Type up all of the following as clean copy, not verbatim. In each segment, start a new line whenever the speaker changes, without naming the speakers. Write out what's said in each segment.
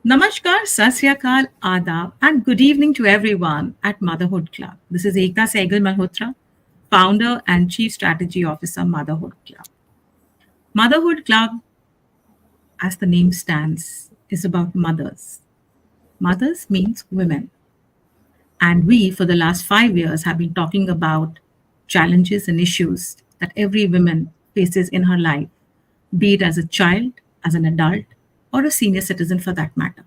Namaskar, Sat Sri Akal, Adab, and good evening to everyone at Motherhood Club. This is Ekta Sehgal Malhotra, founder and Chief Strategy Officer, Motherhood Club. Motherhood Club, as the name stands, is about mothers. Mothers means women. And we, for the last 5 years, have been talking about challenges and issues that every woman faces in her life, be it as a child, as an adult, or a senior citizen for that matter.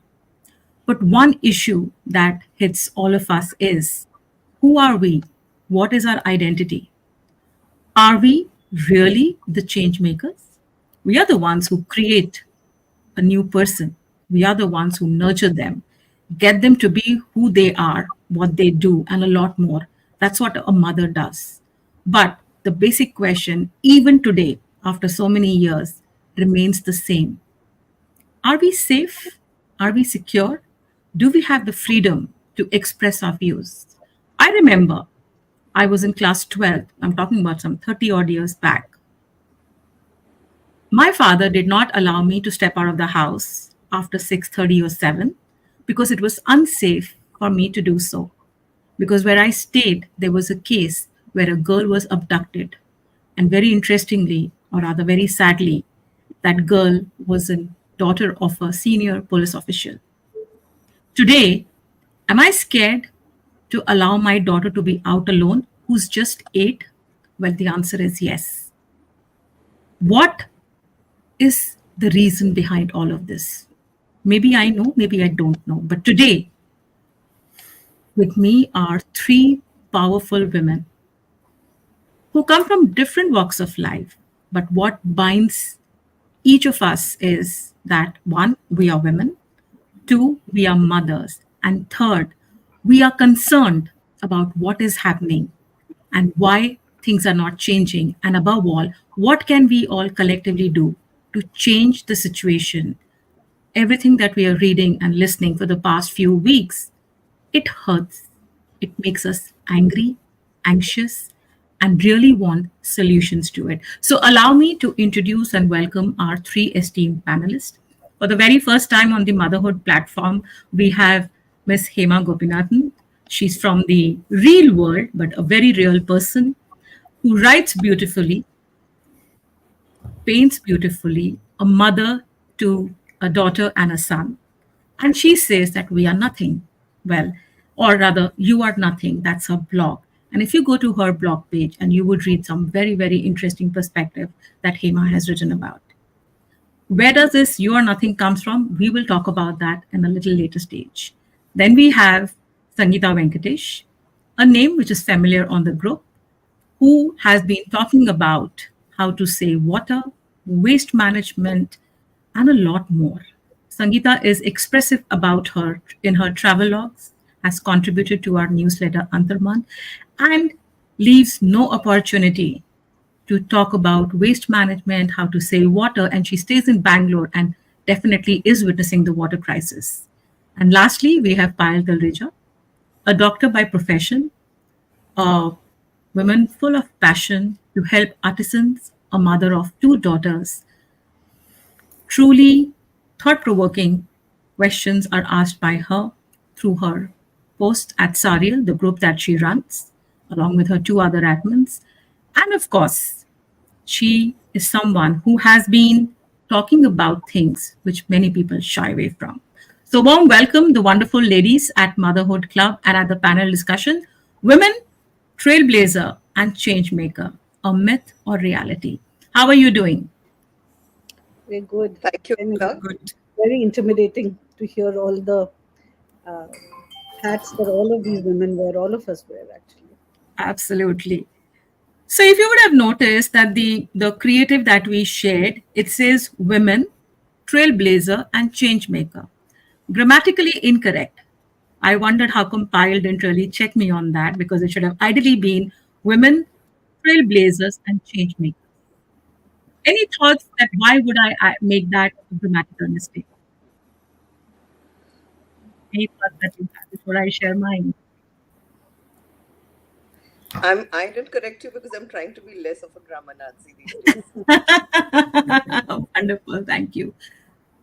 But one issue that hits all of us is who are we? What is our identity? Are we really the change makers? We are the ones who create a new person. We are the ones who nurture them, get them to be who they are, what they do, and a lot more. That's what a mother does. But the basic question, even today, after so many years, remains the same. Are we safe? Are we secure? Do we have the freedom to express our views? I remember I was in class 12. I'm talking about some 30 odd years back. My father did not allow me to step out of the house after 6:30 or 7 because it was unsafe for me to do so. Because where I stayed, there was a case where a girl was abducted. And very interestingly, or rather very sadly, that girl was a daughter of a senior police official. Today, am I scared to allow my daughter to be out alone, who's just 8? Well, the answer is yes. What is the reason behind all of this? Maybe I know, maybe I don't know. But today, with me are three powerful women who come from different walks of life. But what binds each of us is that one, we are women, two, we are mothers, and third, we are concerned about what is happening and why things are not changing. And above all, what can we all collectively do to change the situation? Everything that we are reading and listening for the past few weeks, it hurts. It makes us angry, anxious, and really want solutions to it. So, allow me to introduce and welcome our three esteemed panelists. For the very first time on the Motherhood platform, we have Miss Hema Goipinathan. She's from the real world, but a very real person who writes beautifully, paints beautifully, a mother to a daughter and a son. And she says that we are nothing. Well, or rather, you are nothing. That's her blog. And if you go to her blog page and you would read some very, very interesting perspective that Hema has written about. Where does this you are nothing comes from? We will talk about that in a little later stage. Then we have Sangeeta Venkatesh, a name which is familiar on the group, who has been talking about how to save water, waste management, and a lot more. Sangeeta is expressive about her in her travelogues, has contributed to our newsletter Antarman, and leaves no opportunity to talk about waste management, how to save water, and she stays in Bangalore and definitely is witnessing the water crisis. And lastly, we have Payal Talreja, a doctor by profession, a woman full of passion to help artisans, a mother of two daughters. Truly thought provoking questions are asked by her through her post at Sariel, the group that she runs, along with her two other admins. And of course, she is someone who has been talking about things which many people shy away from. So, warm welcome the wonderful ladies at Motherhood Club and at the panel discussion Women, Trailblazer, and Changemaker, a myth or reality. How are you doing?
Very good.
Thank you,
And
Akta.
Good.
very intimidating to hear all the uh, hats that all of these women wear, all of us wear actually.
Absolutely. So if you would have noticed that the creative that we shared, it says women, trailblazer, and changemaker. Grammatically incorrect. I wondered how compiled didn't really check me on that because it should have ideally been women, trailblazers, and changemakers. Any thoughts that why would I make that a grammatical mistake? Any thoughts that you have before I share mine?
I didn't correct you because I'm trying to be less of a grammar Nazi these days.
Wonderful, thank you.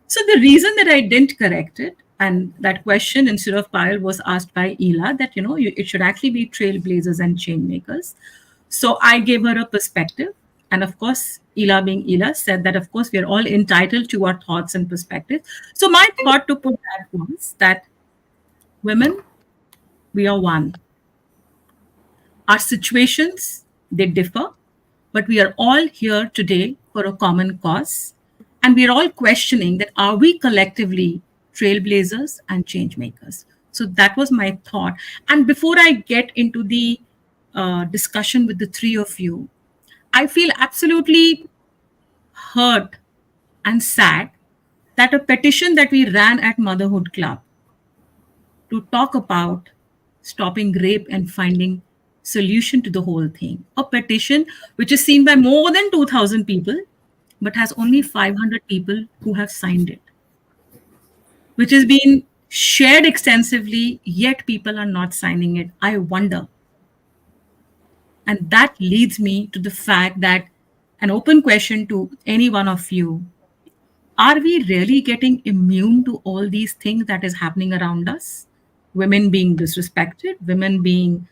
So the reason that I didn't correct it And that question, instead of Payal, was asked by Ela that, it should actually be trailblazers and change makers. So I gave her a perspective. And of course, Ela being Ela said that, of course, we are all entitled to our thoughts and perspectives. So my thought to put that was that women, we are one. Our situations, they differ, but we are all here today for a common cause. And we are all questioning that are we collectively trailblazers and change makers? So that was my thought. And before I get into the discussion with the three of you, I feel absolutely hurt and sad that a petition that we ran at Motherhood Club to talk about stopping rape and finding solution to the whole thing, a petition which is seen by more than 2000 people but has only 500 people who have signed it, which has been shared extensively, yet people are not signing it. I wonder. And that leads me to the fact that an open question to any one of you: are we really getting immune to all these things that is happening around us? Women being disrespected, women being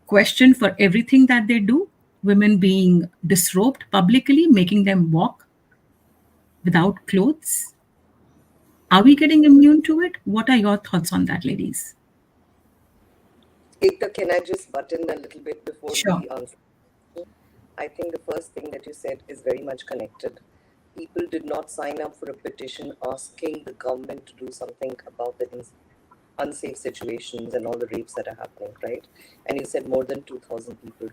questioned for everything that they do, women being disrobed publicly, making them walk without clothes. Are we getting immune to it? What are your thoughts on that, ladies?
Ekta, can I just butt in a little bit before
Sure.
we answer? I think the first thing that you said is very much connected. People did not sign up for a petition asking the government to do something about the unsafe situations and all the rapes that are happening, right? And you said more than 2,000 people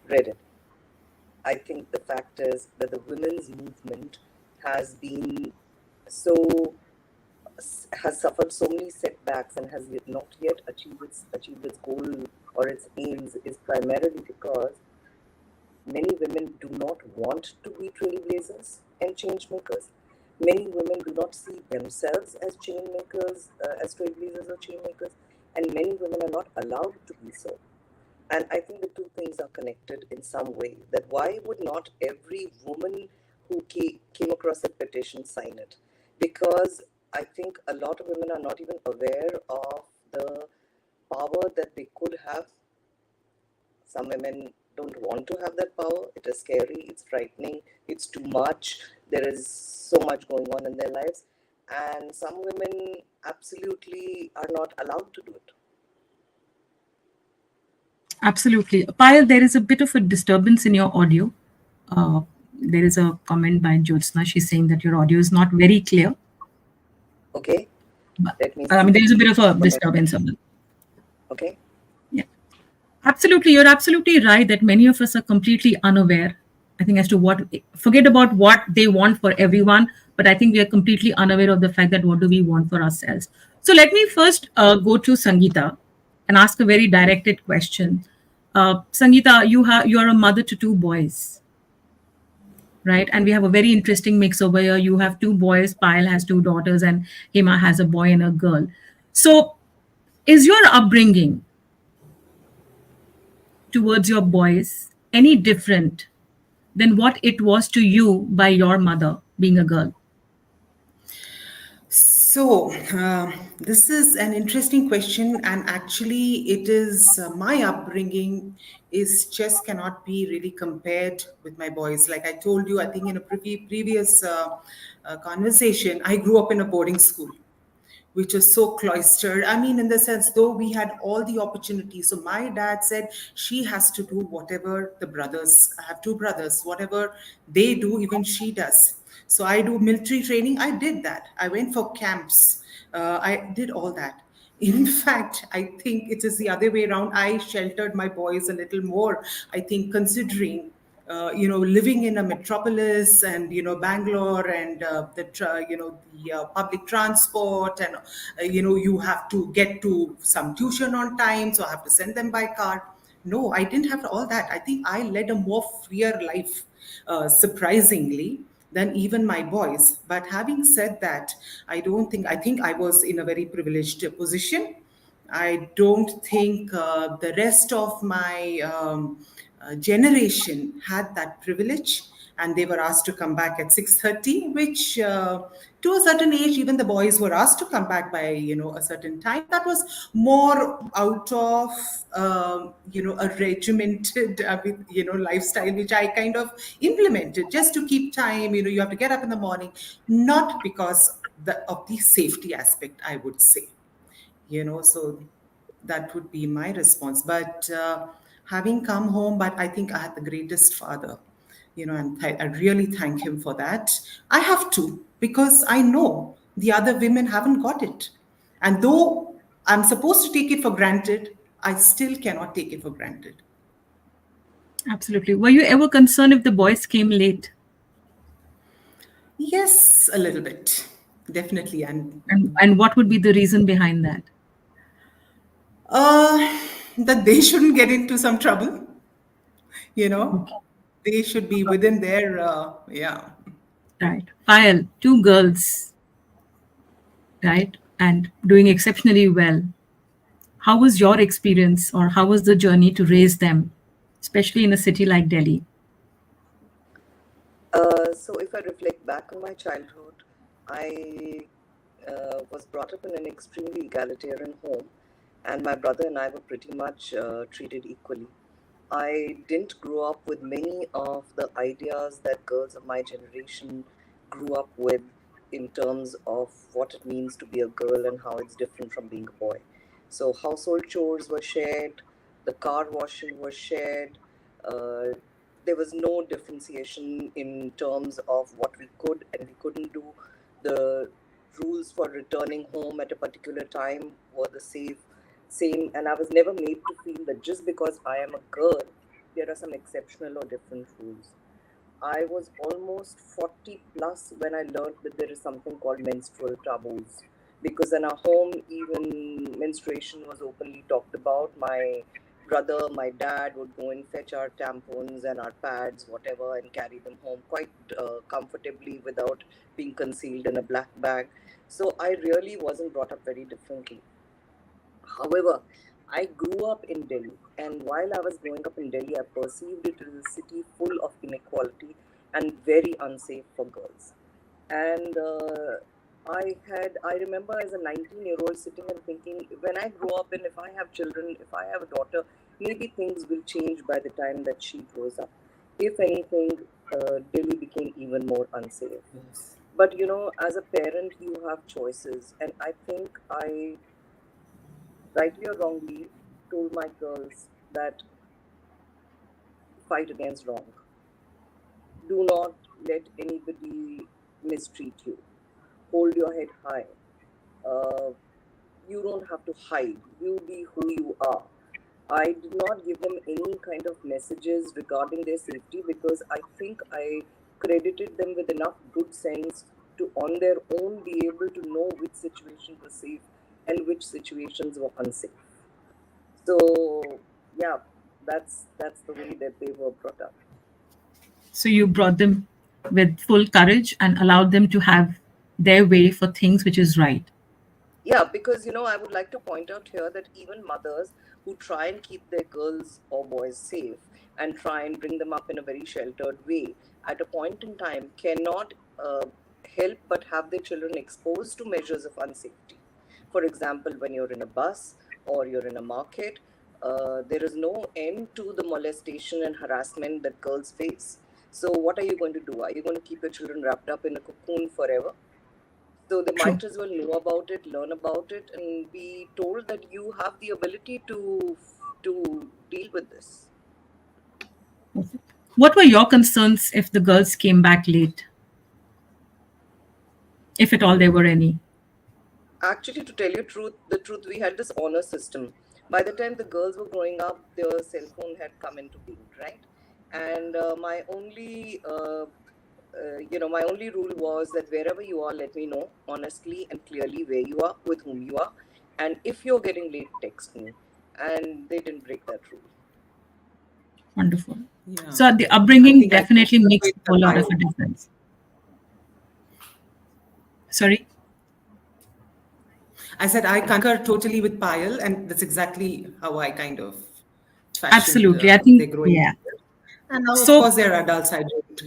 read it. I think the fact is that the women's movement has been so has suffered so many setbacks and has not yet achieved its goal or its aims is primarily because many women do not want to be trailblazers and change makers. Many women do not see themselves as change makers, as trailblazers or change makers, and many women are not allowed to be so. And I think the two things are connected in some way. That why would not every woman who came across a petition sign it? Because I think a lot of women are not even aware of the power that they could have. Some women don't want to have that power. It is scary, it's frightening, it's too much. There is so much going on in their lives. And some women absolutely are not allowed to do it.
Absolutely. Payal, there is a bit of a disturbance in your audio. Uh, there is a comment by Jyotsna. She's saying that your audio is not very clear.
Okay?
But,
Let me
I
see
mean, there is a bit of a
comment.
disturbance.
Okay?
Yeah. Absolutely. You're absolutely right that many of us are completely unaware, I think, as to what, forget about what they want for everyone, but I think we are completely unaware of the fact that what do we want for ourselves. So let me first go to Sangeeta and ask a very directed question. Sangeeta, you are a mother to two boys, right? And we have a very interesting mix over here. You have two boys, Payal has two daughters, and Hema has a boy and a girl. So is your upbringing towards your boys any different than what it was to you by your mother being a girl?
So, this is an interesting question, and actually, it is my upbringing is just cannot be really compared with my boys. Like I told you, I think in a previous conversation, I grew up in a boarding school, which was so cloistered. I mean, in the sense, though we had all the opportunities. So my dad said she has to do whatever the brothers, I have two brothers, whatever they do, even she does. So I do military training. I did that. I went for camps. I did all that. In fact, I think it is the other way around. I sheltered my boys a little more. I think considering living in a metropolis and Bangalore and the public transport and you have to get to some tuition on time, so I have to send them by car. No, I didn't have all that. I think I led a more freer life, surprisingly, than even my boys. But having said that, I think I was in a very privileged position. I don't think the rest of my generation had that privilege. and they were asked to come back at 6:30, which to a certain age, even the boys were asked to come back by, a certain time. That was more out of, a regimented, lifestyle, which I kind of implemented just to keep time. You have to get up in the morning, not because of the safety aspect, I would say. So that would be my response. But having come home, but I think I had the greatest father, and I really thank him for that. I have to, because I know the other women haven't got it. And though I'm supposed to take it for granted, I still cannot take it for granted.
Absolutely. Were you ever concerned if the boys came late?
Yes, a little bit, definitely. And
And what would be the reason behind that?
uh, that they shouldn't get into some trouble, you know,
Okay.
they should be within their, yeah.
Right. Payal, two girls, right? And doing exceptionally well. How was your experience or how was the journey to raise them, especially in a city like Delhi?
So if I reflect back on my childhood, I was brought up in an extremely egalitarian home, and my brother and I were pretty much treated equally. I didn't grow up with many of the ideas that girls of my generation grew up with in terms of what it means to be a girl and how it's different from being a boy. So, household chores were shared, the car washing was shared. Uh, there was no differentiation in terms of what we could and we couldn't do. The rules for returning home at a particular time were the same, and I was never made to feel that just because I am a girl, there are some exceptional or different rules. I was almost 40 plus when I learned that there is something called menstrual taboos. Because in our home, even menstruation was openly talked about. My brother, my dad would go and fetch our tampons and our pads, whatever, and carry them home quite comfortably without being concealed in a black bag. So I really wasn't brought up very differently. However, I grew up in Delhi, and while I was growing up in Delhi, I perceived it as a city full of inequality and very unsafe for girls. And I remember as a 19-year-old sitting and thinking, when I grow up and if I have children, if I have a daughter, maybe things will change by the time that she grows up. If anything, Delhi became even more unsafe.
Yes.
But as a parent, you have choices, and I think I rightly or wrongly, told my girls that fight against wrong. Do not let anybody mistreat you. Hold your head high. Uh, you don't have to hide. You be who you are. I did not give them any kind of messages regarding their safety because I think I credited them with enough good sense to, on their own, be able to know which situations were safe and which situations were unsafe. So yeah, that's the way that they were brought up.
So you brought them with full courage and allowed them to have their way for things which is right.
Yeah, because I would like to point out here that even mothers who try and keep their girls or boys safe and try and bring them up in a very sheltered way, at a point in time cannot help but have their children exposed to measures of unsafety. For example, when you're in a bus or you're in a market, there is no end to the molestation and harassment that girls face. So, what are you going to do? Are you going to keep your children wrapped up in a cocoon forever? So they
True.
might as well know about it, learn about it, and be told that you have the ability to deal with this.
What were your concerns if the girls came back late, if at all there were any?
Actually, to tell you the truth, we had this honor system. By the time the girls were growing up, their cell phone had come into being, right? And my only rule was that wherever you are, let me know honestly and clearly where you are, with whom you are, and if you're getting late, text me. And they didn't break that rule.
Wonderful.
Yeah.
So the
I
upbringing
think I
definitely
concur
makes
with
a
the
whole lot of
bio.
a difference.
I said I concur totally with Payal, and that's exactly how I kind of fashioned
Absolutely. I
their
think,
growing
yeah.
up. And now, of
So
course, they're adults. I don't.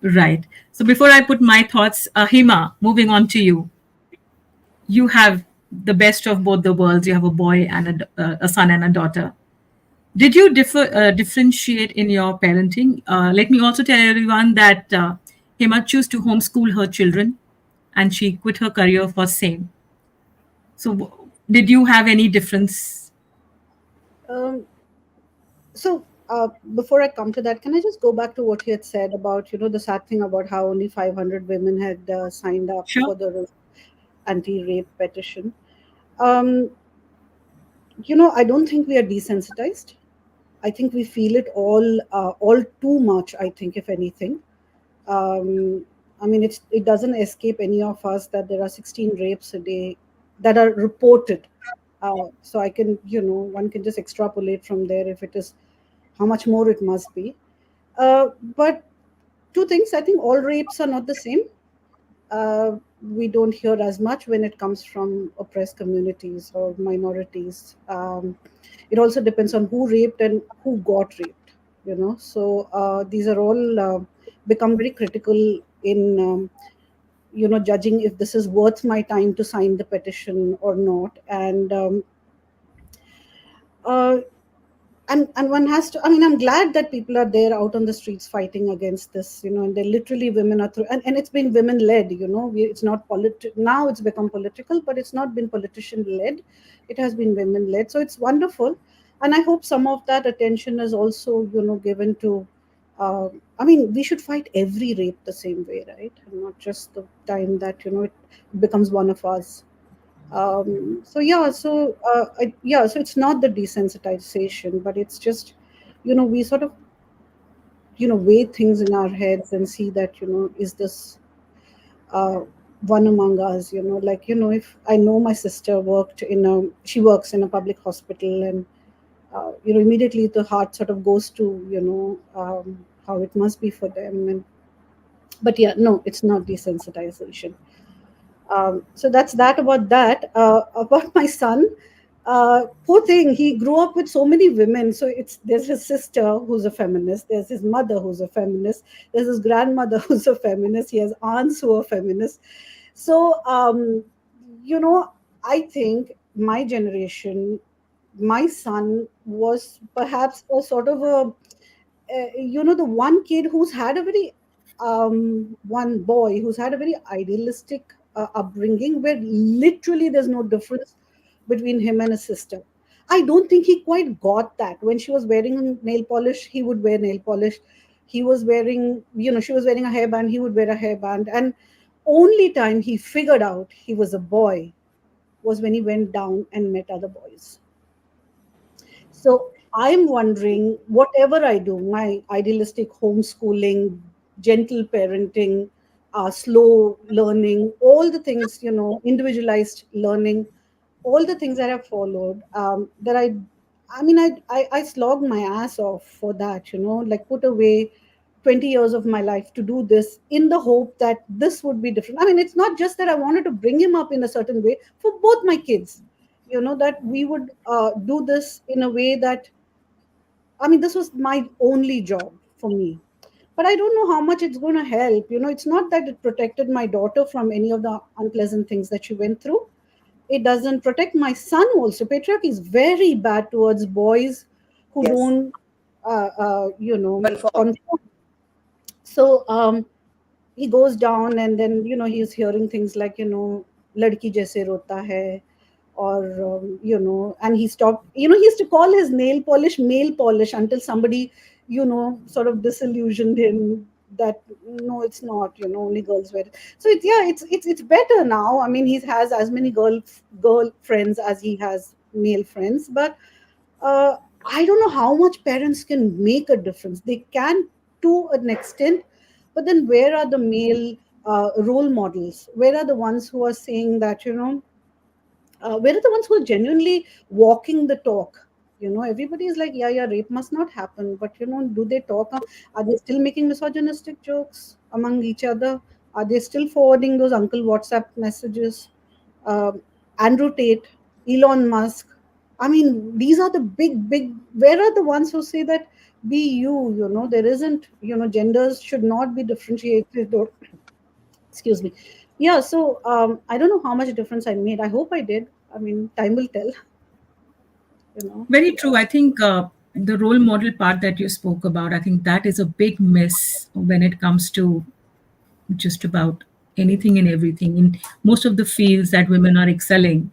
Right. So before I put my thoughts, Hema, moving on to you. You have the best of both the worlds. You have a boy and a son and a daughter. Did you differentiate in your parenting? Let me also tell everyone that Hema chose to homeschool her children, and she quit her career for same. So, did you have any difference?
Um, so before I come to that, can I just go back to what you had said about, the sad thing about how only 500 women had signed up
Sure.
for the anti-rape petition? Um, I don't think we are desensitized. I think we feel it all too much. I think, if anything, um, I mean, it doesn't escape any of us that there are 16 rapes a day that are reported. So I can, one can just extrapolate from there if it is how much more it must be. But two things, I think all rapes are not the same. We don't hear as much when it comes from oppressed communities or minorities. It also depends on who raped and who got raped. So these are all become very critical in judging if this is worth my time to sign the petition or not. Uh, and one has to, I mean, I'm glad that people are there out on the streets fighting against this, and they're literally women are through, and it's been women led, it's not now it's become political, but it's not been politician led. It has been women led, so it's wonderful. And I hope some of that attention is also given to I mean, we should fight every rape the same way, right? And not just the time that it becomes one of us. So yeah, so it's not the desensitization, but it's just we sort of weigh things in our heads and see that is this uh, one among us, like if I know my sister she works in a public hospital, and immediately the heart sort of goes to how it must be for them. And but yeah, no, it's not desensitization. So that's that about that. About my son, poor thing, he grew up with so many women. So there's his sister who's a feminist, there's his mother who's a feminist, there's his grandmother who's a feminist, he has aunts who are feminists. So I think my generation, my son was perhaps a sort of a the one kid who's had a very one boy who's had a very idealistic upbringing, where literally there's no difference between him and his sister. I don't think he quite got that. When she was wearing nail polish, he would wear nail polish. He was wearing, she was wearing a hairband, he would wear a hairband. And only time he figured out he was a boy was when he went down and met other boys. So I'm wondering, whatever I do, my idealistic homeschooling, gentle parenting, slow learning, all the things, individualized learning, all the things that I've followed, that I mean, I slogged my ass off for that, like put away 20 years of my life to do this in the hope that this would be different. I mean, it's not just that I wanted to bring him up in a certain way for both my kids, that we would do this in a way that, I mean, this was my only job for me. But I don't know how much it's going to help. It's not that it protected my daughter from any of the unpleasant things that she went through. It doesn't protect my son also. Patriarchy is very bad towards boys who
Yes,
don't,
confirm.
conform. So he goes down, and then he's hearing things like ladki jaise rota hai, or and he stopped, he used to call his nail polish male polish until somebody sort of disillusioned him that no, it's not, only girls wear it. So it's better now. I mean, he has as many girl friends as he has male friends. But uh, I don't know how much parents can make a difference. They can, to an extent, but then where are the male role models? Where are the ones who are saying that, where are the ones who are genuinely walking the talk? Everybody is like, yeah, yeah, rape must not happen, but do they talk? Are they still making misogynistic jokes among each other? Are they still forwarding those uncle WhatsApp messages? um, Andrew Tate, Elon Musk. I mean, these are the big. Where are the ones who say that be you. There isn't, genders should not be differentiated, or excuse me. Yeah, so I don't know how much difference I made. I hope I did. I mean, time will tell. you know
Very true. I think the role model part that you spoke about, I think that is a big miss when it comes to just about anything and everything in most of the fields that women are excelling.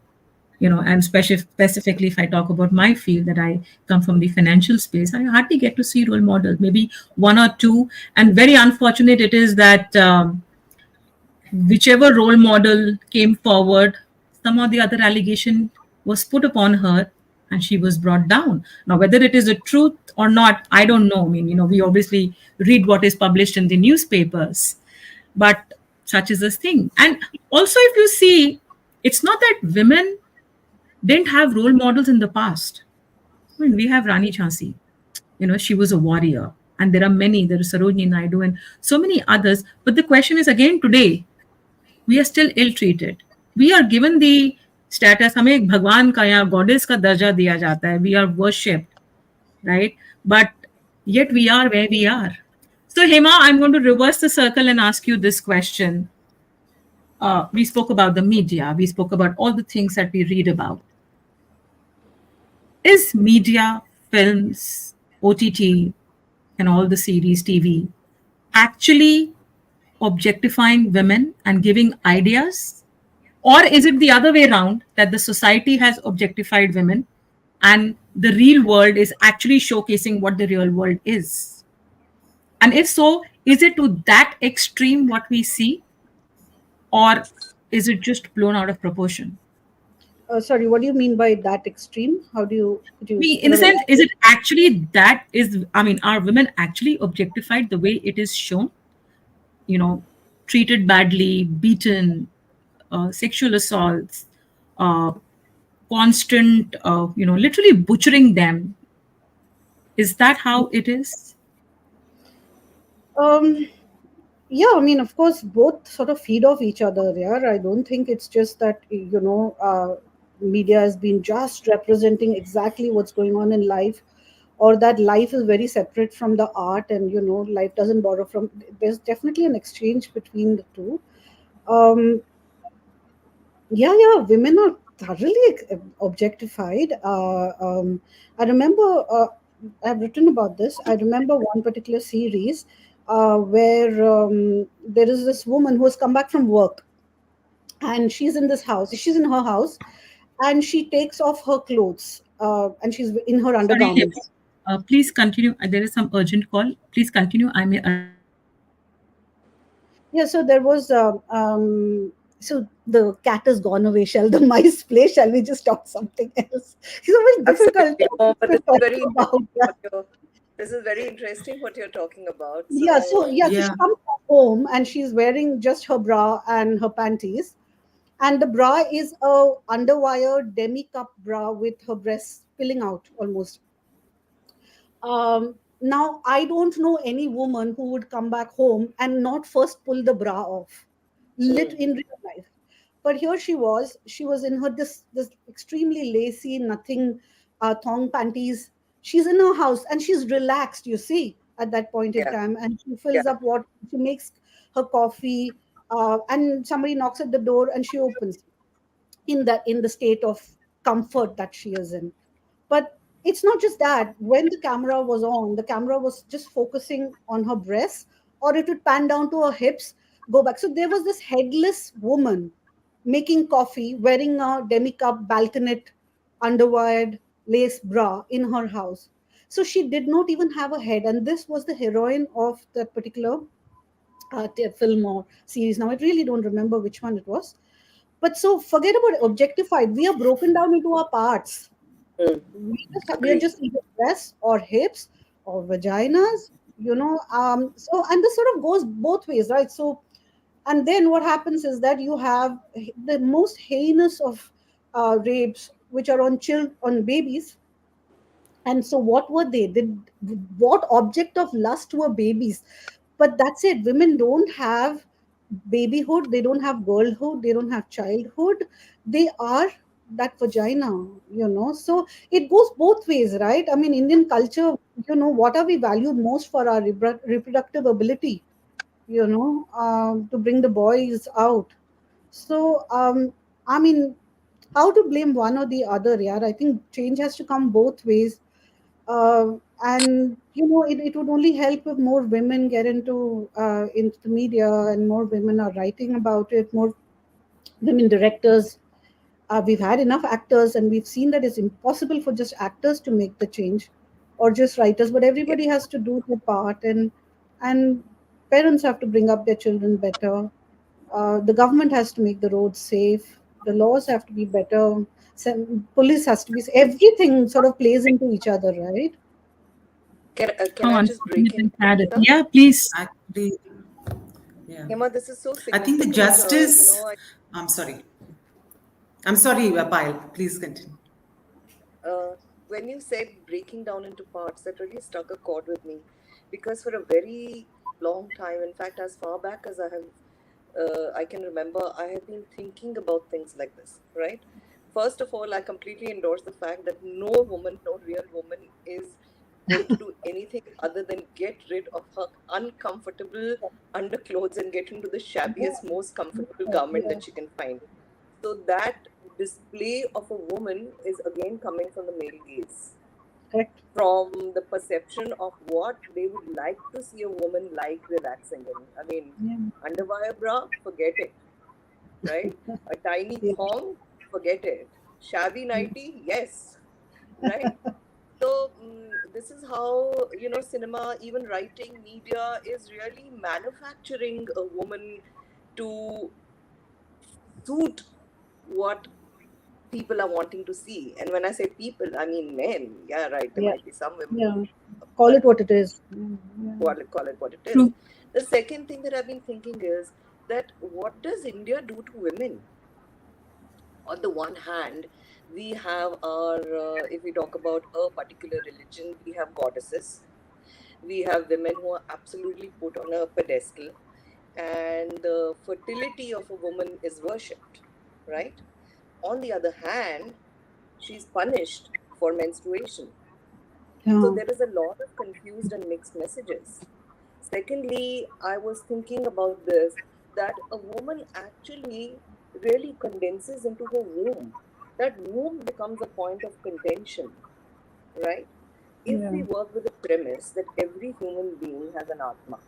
And specifically, if I talk about my field, that I come from the financial space, I hardly get to see role models, maybe one or two. And very unfortunate it is that whichever role model came forward, some or the other allegation was put upon her and she was brought down. Now, whether it is a truth or not, I don't know. I mean, we obviously read what is published in the newspapers, but such is this thing. And also, if you see, it's not that women didn't have role models in the past. I mean, we have Rani Jhansi. She was a warrior. And there are many. There is Sarojini Naidu and so many others. But the question is again today, we are still ill-treated. We are given the status, हमें एक भगवान का या goddess का दर्जा दिया जाता है. We are worshipped, right? But yet we are where we are. So Hema, I'm going to reverse the circle and ask you this question. We spoke about the media. We spoke about all the things that we read about. Is media, films, OTT, and all the series, TV, actually objectifying women and giving ideas? Or is it the other way around that the society has objectified women and the real world is actually showcasing what the real world is? And if so, is it to that extreme what we see? Or is it just blown out of proportion?
Sorry, what do you mean by that extreme? Could you
In
sort
a
of
sense, is
elaborate?
it actually that is, I mean, are women actually objectified the way it is shown? You know, treated badly, beaten, sexual assaults, uh, constant, literally butchering them. Is that how it is?
Um, yeah, I mean, of course, both sort of feed off each other. Yeah, I don't think it's just that media has been just representing exactly what's going on in life, or that life is very separate from the art, and life doesn't borrow from. There's definitely an exchange between the two. Um, yeah, women are thoroughly objectified. I remember, I've written about this. I remember one particular series where there is this woman who has come back from work, and she's in her house, and she takes off her clothes, and she's in her
Sorry, Hema.
undergarments.
Please continue. There is some urgent call. Please continue. I may arise and join you.
Yeah, so there was so the cat has gone away. Shall the mice play? Shall we just talk something else? It's always difficult
Absolutely. No, but
to
this is
talk
very
about.
interesting what you're this is very interesting what you're talking about.
So
Yeah.
she comes back home and she's wearing just her bra and her panties, and the bra is a underwire demi cup bra with her breasts spilling out almost. Now, I don't know any woman who would come back home and not first pull the bra off, lit
Mm,
in real life. But here she was in her this extremely lacy, nothing thong panties. She's in her house and she's relaxed, you see, at that point in
yeah,
time. And she
yeah,
fills up what she makes her coffee, and somebody knocks at the door and she opens in the state of comfort that she is in. But it's not just that. When the camera was on, the camera was just focusing on her breasts, or it would pan down to her hips, go back. So there was this headless woman making coffee, wearing a demi cup balconette underwired lace bra in her house. So she did not even have a head, and this was the heroine of that particular film or series. Now I really don't remember which one it was. But so forget about objectified. We are broken down into our parts.
mm,
We are
agree.
just either breasts or hips or vaginas, so, and this sort of goes both ways, right? So, and then what happens is that you have the most heinous of rapes, which are on babies. And so what were they? What object of lust were babies? But that's it. Women don't have babyhood, they don't have girlhood, they don't have childhood. They are that vagina, so it goes both ways, right? I mean, Indian culture, what are we valued most for? Our reproductive ability, to bring the boys out. So, I mean, how to blame one or the other? Yeah, I think change has to come both ways. And it would only help if more women get into the media, and more women are writing about it, more women directors. We've had enough actors, and we've seen that it's impossible for just actors to make the change, or just writers, but
Yeah.
everybody has to do their part. And parents have to bring up their children better. The government has to make the roads safe. The laws have to be better. Police has to be. Everything sort of plays into each other, right?
Can
How
I just break
unfortunate
in,
and sad it.
Akta?
Yeah, please.
Actually, yeah.
Hema, this is so
I think the
significant.
justice. I'm sorry. I'm sorry, Payal. Please continue.
Uh, when you said breaking down into parts, that really struck a chord with me, because for a very long time, in fact, as far back as I can remember, I have been thinking about things like this, right? First of all, I completely endorse the fact that no woman, no real woman is going to do anything other than get rid of her uncomfortable underclothes and get into the shabbiest, most comfortable garment
Yeah,
that she can find. So that display of a woman is again coming from the male gaze,
correct.
from the perception of what they would like to see a woman like relaxing in. I mean,
Yeah,
underwire bra, forget it, right? A tiny
yeah,
thong, forget it. Shabby nighty, yes, right? So this is how cinema, even writing, media is really manufacturing a woman to suit what people are wanting to see. And when I say people, I mean men. Yeah, right. There
yeah,
might be some women,
yeah. Call it
but
what it is. Yeah,
call it what it is.
True.
The second thing that I've been thinking is that what does India do to women? On the one hand, we have our, if we talk about a particular religion, we have goddesses. We have women who are absolutely put on a pedestal, and the fertility of a woman is worshipped, right? On the other hand, she's punished for menstruation. So
yeah,
there is a lot of confused and mixed messages. Secondly, I was thinking about this, that a woman actually really condenses into her womb. That womb becomes a point of contention, right? If
yeah,
we work with the premise that every human being has an Atma,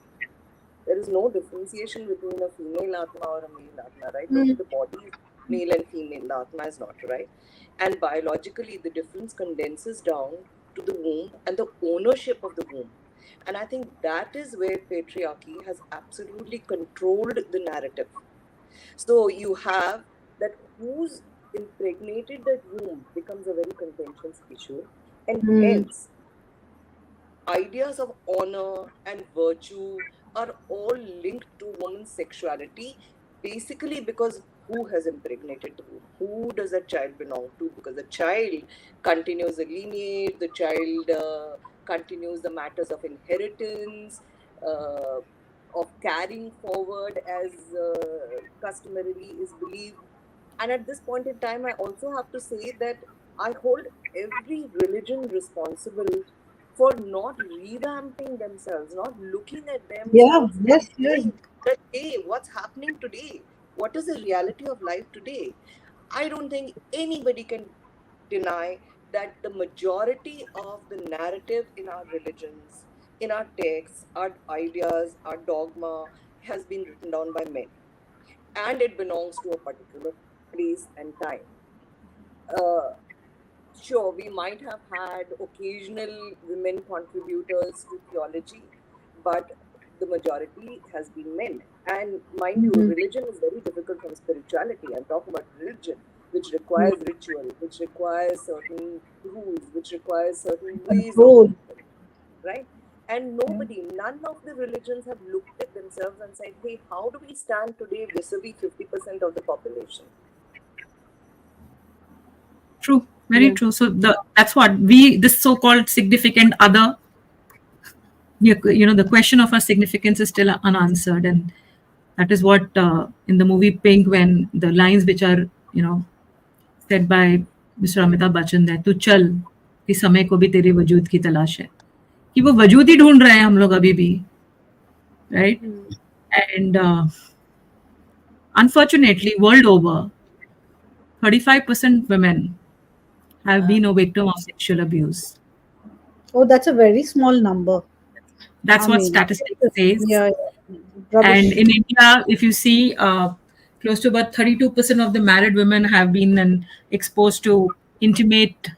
there is no differentiation between a female Atma or a male Atma, right? Though
mm,
the body is male and female, the Atma is not, right? And biologically, the difference condenses down to the womb and the ownership of the womb. And I think that is where patriarchy has absolutely controlled the narrative. So you have that who's impregnated that womb becomes a very contentious issue. And
mm,
hence, ideas of honor and virtue are all linked to woman's sexuality, basically because who has impregnated the womb? Who does that child belong to? Because the child continues the lineage, the child continues the matters of inheritance, uh, of carrying forward as customarily is believed. And at this point in time, I also have to say that I hold every religion responsible for not revamping themselves, not looking at
yeah,
themselves and
yes, yes.
saying that, hey, what's happening today? What is the reality of life today? I don't think anybody can deny that the majority of the narrative in our religions, in our texts, our ideas, our dogma has been written down by men, and it belongs to a particular place and time. Uh, Sure, we might have had occasional women contributors to theology, but the majority has been men. And mind you,
Mm,
religion is very difficult from spirituality. I'm talking about religion, which
yeah.
requires ritual, which requires certain rules, which requires certain ways of
Control.
thinking, right? And
Yeah,
nobody, none of the religions have looked at themselves and said, hey, how do we stand today vis-a-vis 50% of the population?
True. Very
yeah,
true. So that's what we, this so-called significant other, the question of our significance is still unanswered, and that is what in the movie Pink, when the lines which are said by Mr. Amitabh Bachchan that तू चल कि समय को भी तेरे वजूद की तलाश है कि वो वजूद ही ढूंढ रहे हैं हम लोग अभी भी right and unfortunately world over 35% women have been a victim of sexual abuse.
Oh, that's a very small number.
That's
I
what
mean,
statistics says.
yeah, yeah.
And
Rubbish.
in India, if you see, close to about 32% of the married women have been exposed to intimate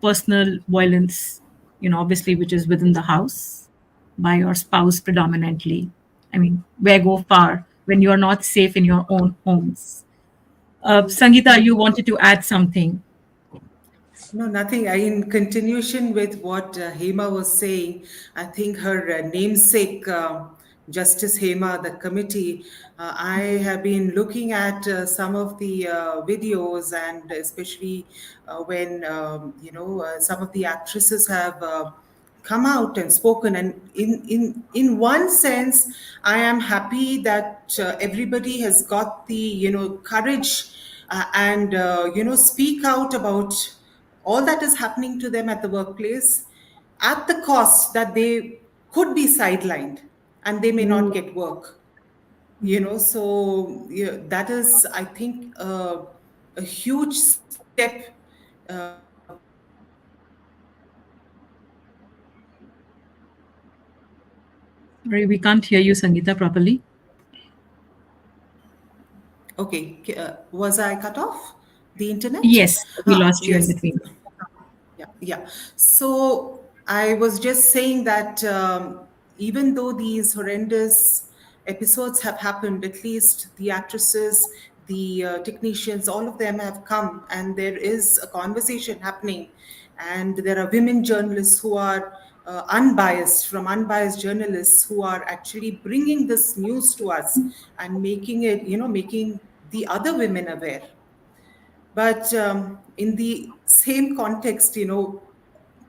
personal violence, obviously, which is within the house by your spouse predominantly. I mean, where go far when you are not safe in your own homes? Sangeeta, you wanted to add something.
No, nothing. In continuation with what Hema was saying, I think her namesake, Justice Hema, the committee, I have been looking at some of the videos, and especially when some of the actresses have come out and spoken. And in one sense, I am happy that everybody has got the courage and speak out about all that is happening to them at the workplace, at the cost that they could be sidelined and they may not
Mm,
get work.
mm,
So yeah, that is, I think, a huge step by the government of India,
Sorry, we can't hear you, Sangeeta, properly.
Okay, was I cut off the internet?
Yes, we lost you in
Yes.
between.
Yeah. So I was just saying that even though these horrendous episodes have happened, at least the actresses, the technicians, all of them have come, and there is a conversation happening. And there are women journalists who are unbiased, from unbiased journalists who are actually bringing this news to us and making it, making the other women aware. But in the same context,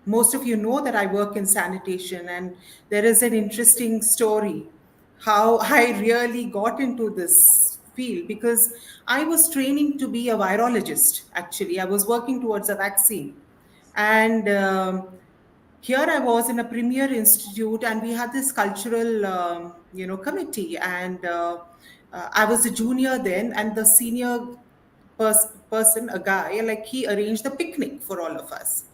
most of you know that I work in sanitation, and there is an interesting story how I really got into this field because I was training to be a virologist. Actually, I was working towards a vaccine, and here I was in a premier institute, and we had this cultural, committee, and I was a junior then, and the senior person, a guy, like he arranged the picnic for all of us.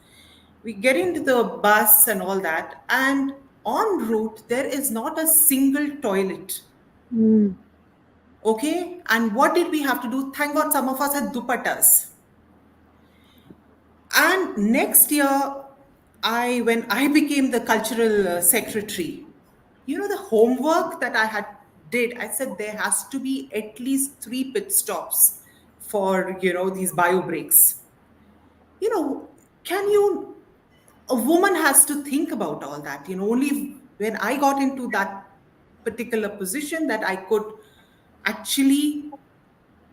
We get into the bus and all that, and en route there is not a single toilet.
mm,
Okay, and what did we have to do? Thank God some of us had dupattas. And next year, when I became the cultural secretary, the homework that I had did, I said there has to be at least 3 pit stops for these bio breaks. You know, can you? A woman has to think about all that. Only when I got into that particular position that I could actually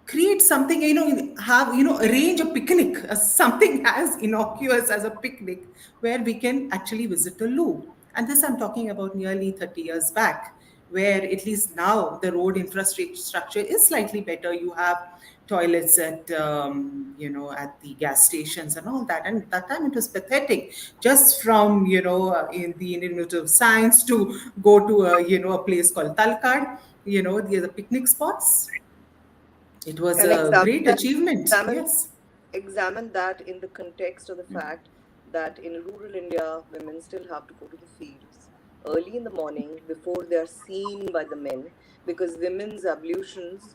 create something, have, arrange a picnic, something as innocuous as a picnic where we can actually visit a loo. And this I'm talking about nearly 30 years back, where at least now the road infrastructure is slightly better. You have toilets at at the gas stations and all that, and that time it was pathetic, just from in the Institute of Science to go to a place called Talkad, the picnic spots. It was
And
a
examine
great
that,
achievement.
examine,
Yes.
examine that in the context of the fact that in rural India, women still have to go to the fields early in the morning before they are seen by the men, because women's ablutions,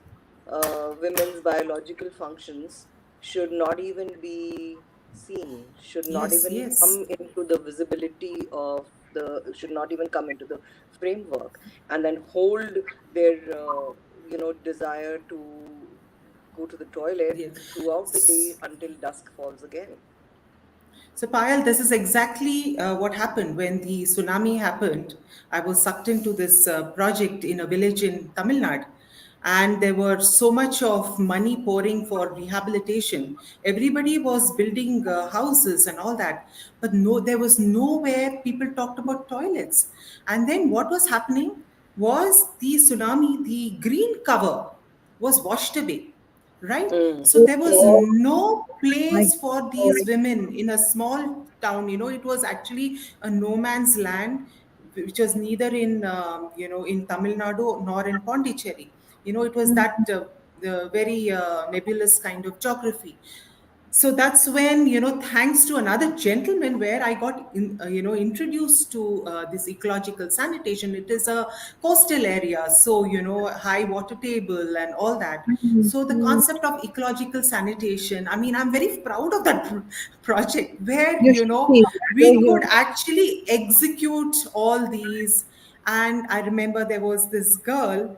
women's biological functions should not even be seen, should not
Yes,
even
yes.
come into the visibility of should not even come into the framework, and then hold their, desire to go to the toilet throughout the day
Yes.
until dusk falls again.
So, Payal, this is exactly what happened when the tsunami happened. I was sucked into this project in a village in Tamil Nadu, and there were so much of money pouring for rehabilitation. Everybody was building houses and all that, but no, there was nowhere people talked about toilets. And then what was happening was the tsunami, the green cover was washed away. right? So
Mm.
there was
Oh
no
my
place for
God.
these women in a small town. It was actually a no man's land, which was neither in in Tamil Nadu nor in Pondicherry. It was that the very nebulous kind of geography. So that's when, thanks to another gentleman, where I got introduced to this ecological sanitation. It is a coastal area, so high water table and all that. So the
Mm.
concept of ecological sanitation, I mean, I'm very proud of that project, where
You should be.
we
You're
could
here.
actually execute all these. And I remember there was this girl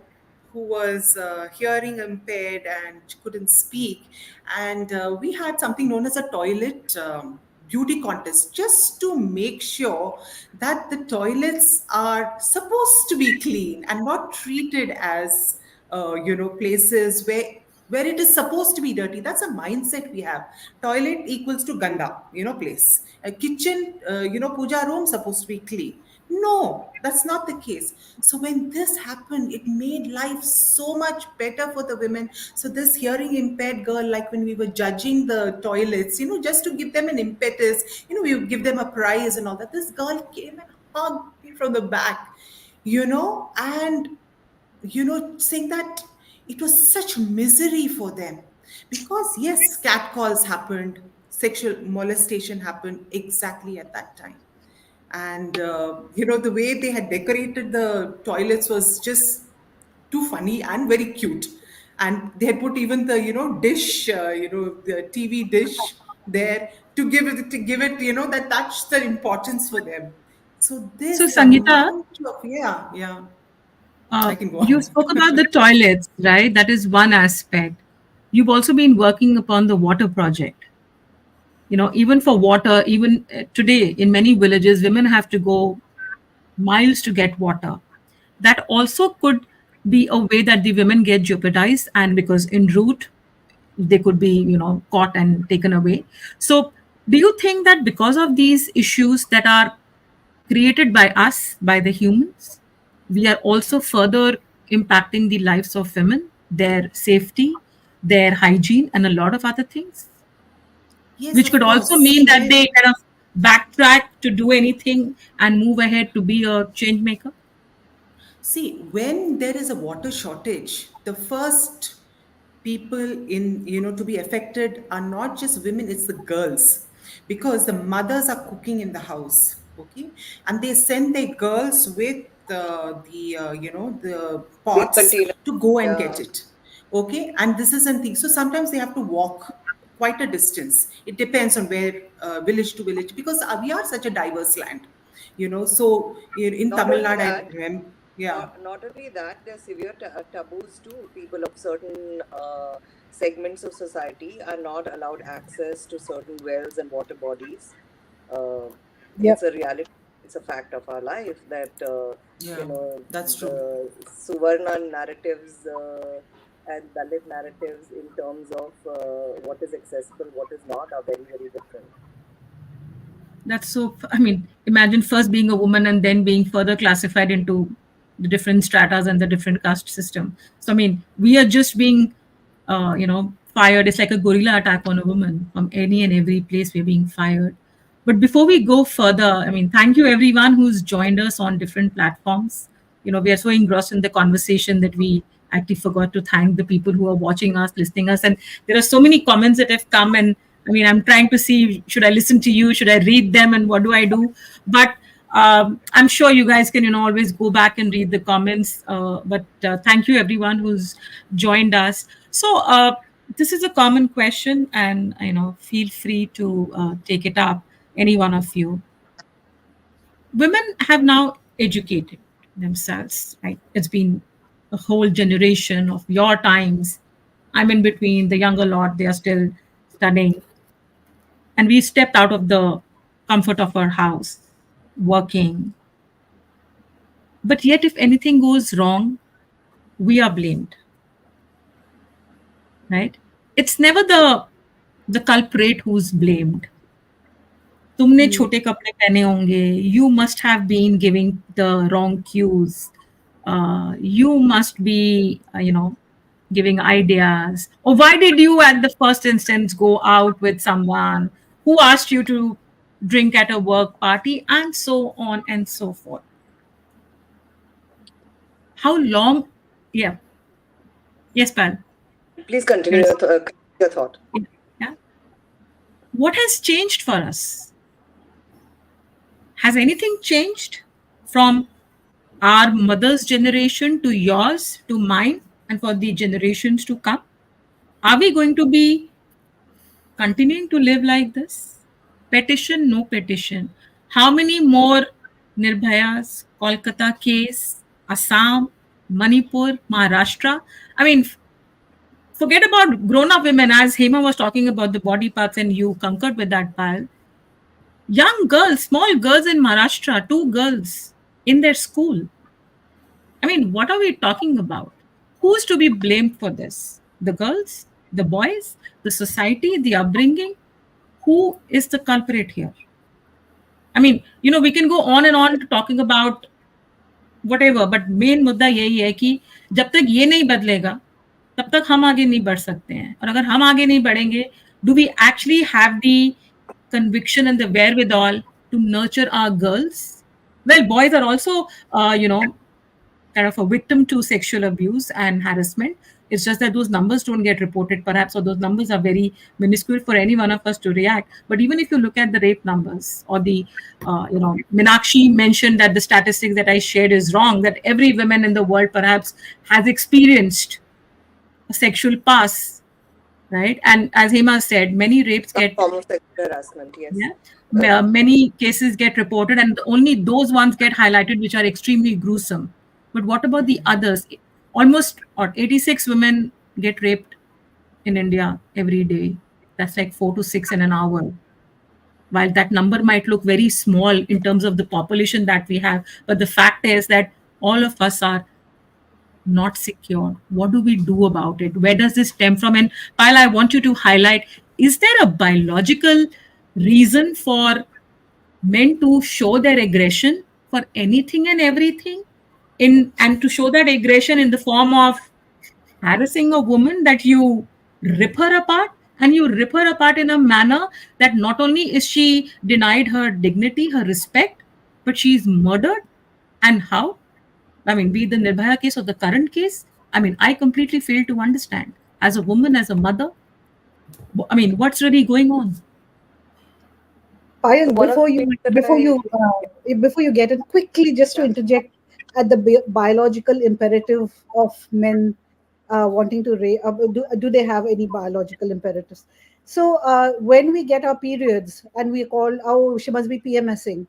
who was hearing impaired and couldn't speak. And we had something known as a toilet beauty contest, just to make sure that the toilets are supposed to be clean and not treated as, places where it is supposed to be dirty. That's a mindset we have. Toilet equals to ganda, place. A kitchen, puja room supposed to be clean. No, that's not the case. So when this happened, it made life so much better for the women. So this hearing impaired girl, like when we were judging the toilets, just to give them an impetus, we would give them a prize and all that. This girl came and hugged me from the back, and saying that it was such misery for them, because yes, catcalls happened, sexual molestation happened exactly at that time. And the way they had decorated the toilets was just too funny and very cute. And they had put even the dish, the TV dish there, to give it that touch, the importance for them. So
So,
this
Sangeeta,
amount of, yeah, I can go
you
on.
spoke about the toilets, right? That is one aspect. You've also been working upon the water project. Even for water, even today in many villages, women have to go miles to get water. That also could be a way that the women get jeopardized, and because en route they could be caught and taken away. So do you think that because of these issues that are created by us, by the humans, we are also further impacting the lives of women, their safety, their hygiene, and a lot of other things,
Yes,
which
of
could also
course.
mean
See,
that they kind of backtrack to do anything and move ahead to be a change maker?
when there is a water shortage, the first people in to be affected are not just women, it's the girls, because the mothers are cooking in the house, okay, and they send their girls with the
With
pots
container.
to go and get
Yeah.
it, okay. And this is a thing, so sometimes they have to walk quite a distance. It depends on where, village to village, because we are such a diverse land, so in
Not
Tamil
only
Nadu, I
that,
remember, yeah.
not only that, there are severe taboos too. People of certain segments of society are not allowed access to certain wells and water bodies. Uh, it's
Yep.
a reality. It's a fact of our life that
Yeah, that's true.
the Suvarna narratives and Dalit narratives in terms of what is accessible, what is not, are very, very different.
That's so, I mean, imagine first being a woman and then being further classified into the different stratas and the different caste system. So, I mean, we are just being, fired. It's like a gorilla attack on a woman from any and every place we're being fired. But before we go further, I mean, thank you everyone who's joined us on different platforms. We are so engrossed in the conversation that we actually forgot to thank the people who are watching us, listening us. And there are so many comments that have come, and I mean, I'm trying to see, should I listen to you, should I read them, and what do I do? But I'm sure you guys can always go back and read the comments. But thank you everyone who's joined us. So this is a common question, and feel free to take it up, any one of you. Women have now educated themselves, right? It's been a whole generation of your times. I'm in between, the younger lot, they are still studying. And we stepped out of the comfort of our house, working. But yet, if anything goes wrong, we are blamed, right? It's never the culprit who's blamed. तुमने
Mm.
छोटे कपड़े पहने होंगे, you must have been giving the wrong cues, you must be, giving ideas? Or why did you, at the first instance, go out with someone? Who asked you to drink at a work party? And so on and so forth. How long? Yeah. Yes, Pal.
Please continue
Yes.
your thought.
Yeah. What has changed for us? Has anything changed from our mother's generation to yours to mine and for the generations to come? Are we going to be continuing to live like this? Petition, no petition. How many more Nirbhayas, Kolkata case, Assam, Manipur, Maharashtra? I mean, forget about grown up women, as Hema was talking about the body parts, and you concurred with that, Pal. Young girls, small girls in Maharashtra, two girls in their school. I mean, what are we talking about? Who's to be blamed for this? The girls, the boys, the society, the upbringing? Who is the culprit here? I mean, we can go on and on to talking about whatever, but main मुद्दा यही है कि जब तक ये नहीं बदलेगा, तब तक हम आगे नहीं बढ़ सकते हैं. और अगर हम आगे नहीं बढ़ेंगे, do we actually have the conviction and the wherewithal to nurture our girls? Well, boys are also, kind of a victim to sexual abuse and harassment. It's just that those numbers don't get reported, perhaps, or those numbers are very minuscule for any one of us to react. But even if you look at the rape numbers or the, Minakshi mentioned that the statistics that I shared is wrong, that every woman in the world perhaps has experienced a sexual past, right? And as Hema said, many rapes
Some
get,
form of sexual harassment, yes.
yeah, many cases get reported, and only those ones get highlighted which are extremely gruesome. But what about the others? Almost or 86 women get raped in India every day. That's like 4 to 6 in an hour. While that number might look very small in terms of the population that we have, but the fact is that all of us are not secure. What do we do about it? Where does this stem from? And Payal, I want you to highlight, is there a biological reason for men to show their aggression for anything and everything? And to show that aggression in the form of harassing a woman, that you rip her apart, and you rip her apart in a manner that not only is she denied her dignity, her respect, but she's murdered. And how? I mean, be it the Nirbhaya case or the current case, I mean, I completely fail to understand. As a woman, as a mother, I mean, what's really going on?
So
Payal,
one of the things that I,
before you get in, quickly just to
yeah,
interject at the biological imperative of men wanting to raise. Do they have any biological imperatives? So when we get our periods and we call, oh, she must be PMSing.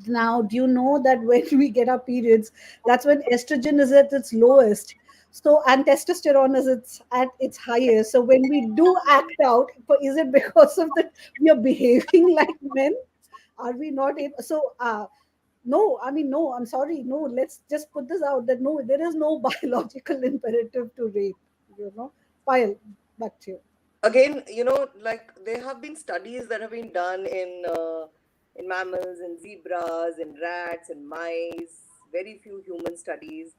Now, do you know that when we get our periods, that's when estrogen is at its lowest. So, and testosterone is at its highest. So, when we do act out, is it because of that we are behaving like men? Are we not able? So, no, I mean, no, I'm sorry. No, let's just put this out that no, there is no biological imperative to rape, you know. Payal, back to you.
again, like there have been studies that have been done in mammals, in zebras, in rats, in mice, very few human studies.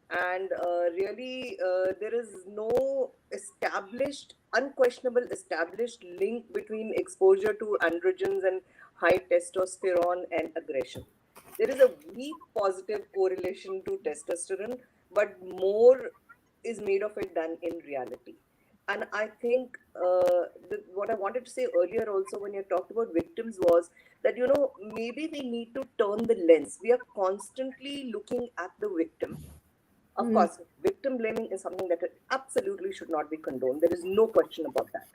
And really, there is no established, unquestionable established link between exposure to androgens and high testosterone and aggression. There is a weak positive correlation to testosterone, but more is made of it than in reality. And I think what I wanted to say earlier also when you talked about victims was that, maybe we need to turn the lens. We are constantly looking at the victim. Of
Mm.
course, victim blaming is something that absolutely should not be condoned. There is no question about that.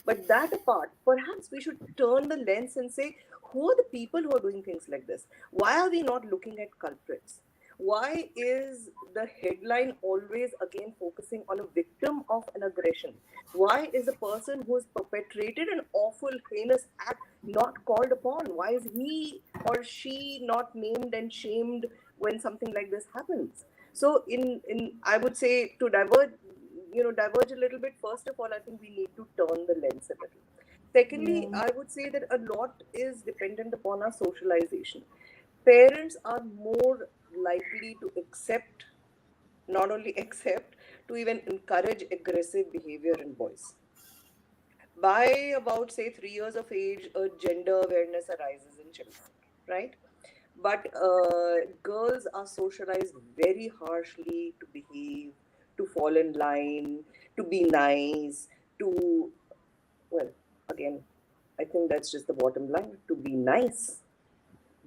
But that apart, perhaps we should turn the lens and say, who are the people who are doing things like this? Why are we not looking at culprits? Why is the headline always again focusing on a victim of an aggression? Why is a person who has perpetrated an awful, heinous act not called upon? Why is he or she not named and shamed when something like this happens? So, in I would say, to diverge a little bit. First of all, I think we need to turn the lens a little. Secondly,
Yeah.
I would say that a lot is dependent upon our socialization. Parents are more likely to accept, not only accept, to even encourage aggressive behavior in boys. By about, say, 3 years of age, a gender awareness arises in children, right? But girls are socialized very harshly to behave, to fall in line, to be nice, to, well, again, I think that's just the bottom line, to be nice.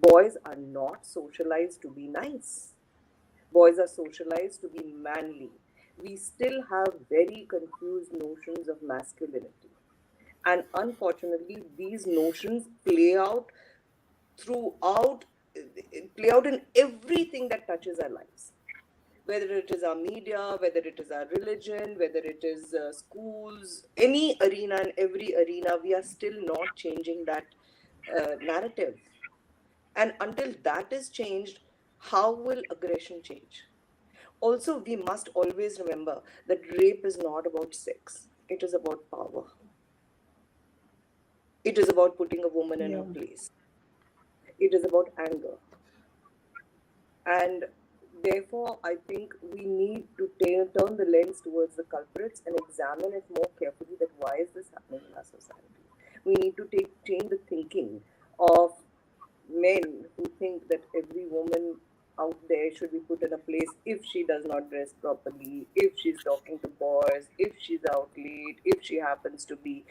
Boys are not socialized to be nice. Boys are socialized to be manly. We still have very confused notions of masculinity. And unfortunately, these notions throughout, play out in everything that touches our lives. Whether it is our media, whether it is our religion, whether it is schools, any arena and every arena, we are still not changing that narrative. And until that is changed, how will aggression change? Also, we must always remember that rape is not about sex, it is about power. It is about putting a woman in her
Yeah.
place. It is about anger. And therefore, I think we need to turn the lens towards the culprits and examine it more carefully that why is this happening in our society. We need to change the thinking of men who think that every woman out there should be put in a place if she does not dress properly, if she's talking to boys, if she's out late, if she happens to be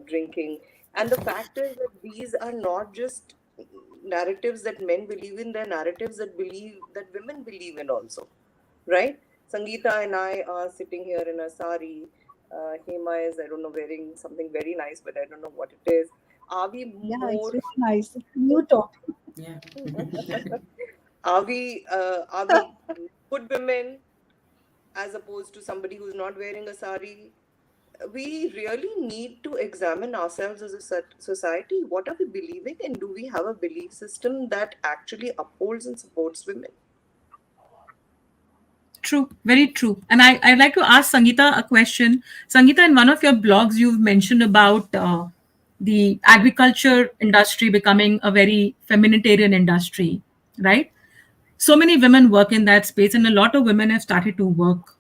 drinking. And the fact is that these are not just narratives that men believe in, they're narratives that women believe in also, right? Sangeeta and I are sitting here in a sari. Hema is, I don't know, wearing something very nice, but I don't know what it is. Are we
Yeah, it's
more
really nice. You talk.
Yeah.
are we good women as opposed to somebody who's not wearing a sari? We really need to examine ourselves as a society. What are we believing, and do we have a belief system that actually upholds and supports women?
True, very true. And I'd like to ask Sangeeta a question. Sangeeta, in one of your blogs, you've mentioned about the agriculture industry becoming a very feminitarian industry, right? So many women work in that space, and a lot of women have started to work.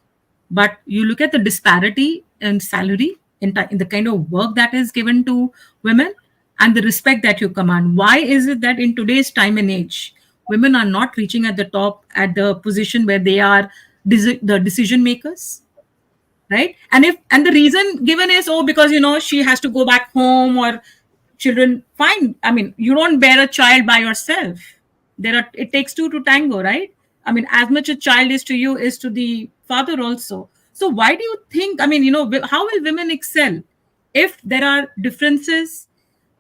But you look at the disparity in salary, in the kind of work that is given to women, and the respect that you command. Why is it that in today's time and age, women are not reaching at the top, at the position where they are the decision makers? Right, and the reason given is, oh, because she has to go back home, or children. Fine, I mean, you don't bear a child by yourself. It takes two to tango, right? I mean, as much a child is to you is to the father also. So why do you think, I mean, how will women excel if there are differences?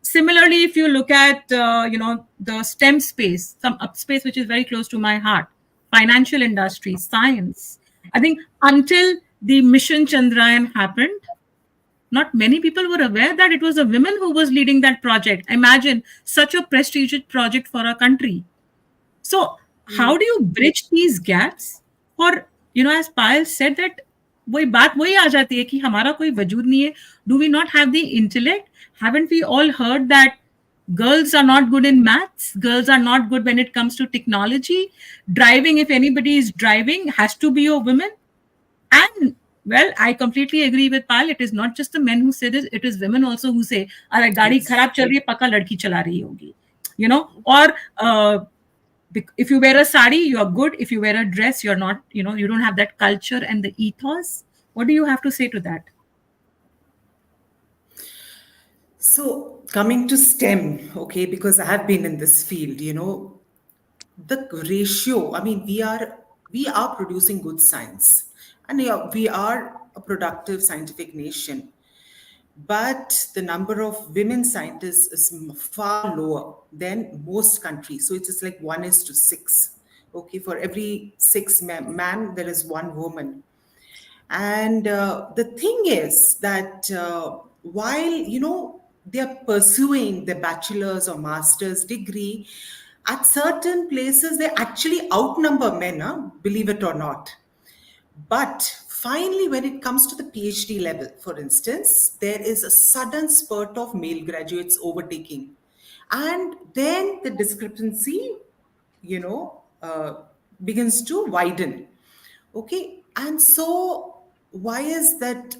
Similarly, if you look at the STEM space, some up space which is very close to my heart, financial industry, science. I think until the mission Chandrayaan happened, not many people were aware that it was a woman who was leading that project. Imagine such a prestigious project for our country. So how do you bridge these gaps? और as Payal said that वही बात वही आ जाती है कि हमारा कोई वजूद नहीं है. Do we not have the intellect? Haven't we all heard that girls are not good in maths? Girls are not good when it comes to technology. Driving, if anybody is driving, has to be a woman. And well, I completely agree with Pal. It is not just the men who say this; it is women also who say, "अरे गाड़ी
Yes.
खराब चल रही है, पक्का लड़की चला रही होगी." Or if you wear a sari, you are good. If you wear a dress, you're not. You don't have that culture and the ethos. What do you have to say to that?
So coming to STEM, okay, because I have been in this field, the ratio, I mean, we are producing good science, and yeah, we are a productive scientific nation, but the number of women scientists is far lower than most countries. So it's just like 1:6. Okay, for every six man there is one woman. And the thing is that while they are pursuing the bachelor's or master's degree, at certain places they actually outnumber men, huh? Believe it or not. But finally, when it comes to the PhD level, for instance, there is a sudden spurt of male graduates overtaking. And then the discrepancy, you know, uh, begins to widen. Okay. And so why is that?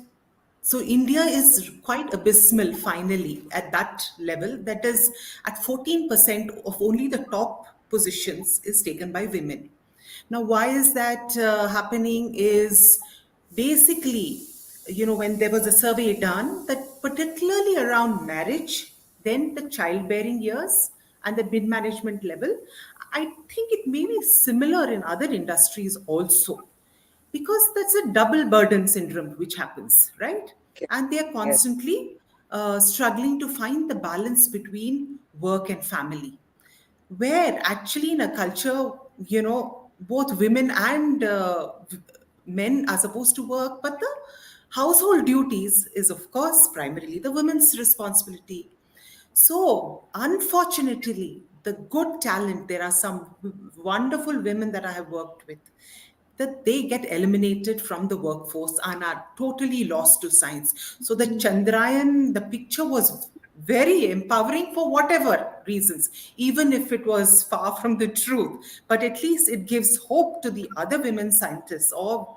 So India is quite abysmal finally at that level. That is, at 14% of only the top positions is taken by women. Now, why is that happening? Is basically, when there was a survey done that particularly around marriage, then the childbearing years and the mid management level, I think it may be similar in other industries also, because that's a double burden syndrome which happens, right?
Okay.
And they are
Yes.
constantly struggling to find the balance between work and family, where actually in a culture, both women and men are supposed to work, but the household duties is of course primarily the women's responsibility. So, unfortunately, the good talent, there are some wonderful women that I have worked with, that they get eliminated from the workforce and are totally lost to science. So, the Chandrayaan, the picture was very empowering for whatever reasons, even if it was far from the truth. But at least it gives hope to the other women scientists or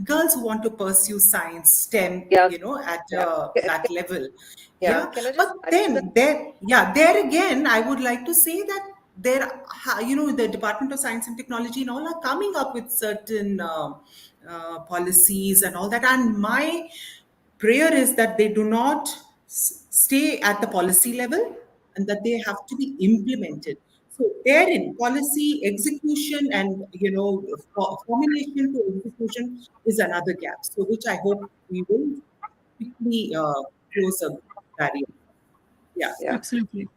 girls who want to pursue science, STEM,
Yeah.
at
Yeah.
that level.
Yeah.
Yeah,
Can I
but
just add to that?
then there again, I would like to say that the Department of Science and Technology and all are coming up with certain policies and all that. And my prayer is that they do not stay at the policy level and that they have to be implemented. So therein, policy execution and formulation to execution is another gap. So which I hope we will quickly close a barrier. Yeah.
Yeah.
Absolutely.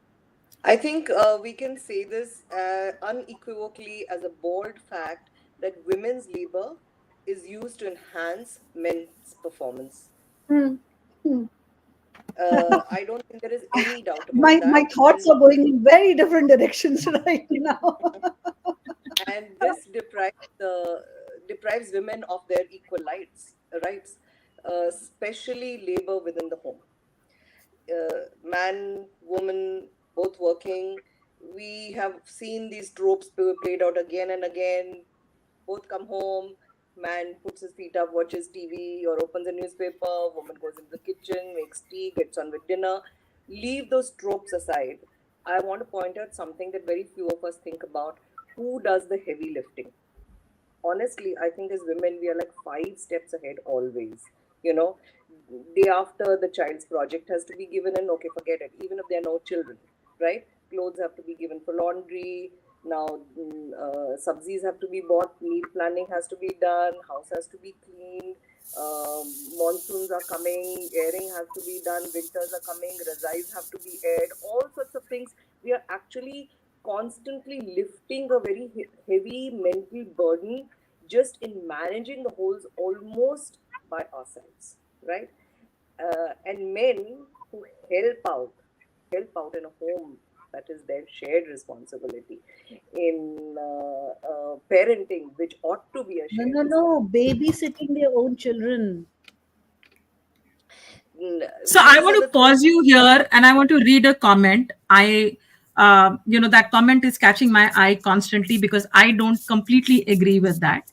I think we can say this unequivocally as a bold fact that women's labor is used to enhance men's performance.
Hmm. Hmm.
I don't think there is any doubt about
My
that.
thoughts are going in very different directions right now.
And this deprives women of their equal rights, especially labor within the home. Man, woman, both working. We have seen these tropes played out again and again. Both come home, man puts his feet up, watches TV or opens a newspaper, woman goes into the kitchen, makes tea, gets on with dinner. Leave those tropes aside. I want to point out something that very few of us think about. Who does the heavy lifting? Honestly, I think as women, we are like 5 steps ahead always. You know, day after the child's project has to be given, and okay, forget it, even if there are no children, right? Clothes have to be given for laundry. Now, subsidies have to be bought, meal planning has to be done, house has to be cleaned, monsoons are coming, airing has to be done, winters are coming, razais have to be aired, all sorts of things. We are actually constantly lifting a very heavy mental burden just in managing the holes almost by ourselves, right? And men who help out in a home, that is their shared responsibility, in parenting, which ought to be a
No,
shared
no, no.
responsibility.
Babysitting their own children.
So I
These
want
are
to
the things.
pause you here and I want to read a comment. That comment is catching my eye constantly because I don't completely agree with that.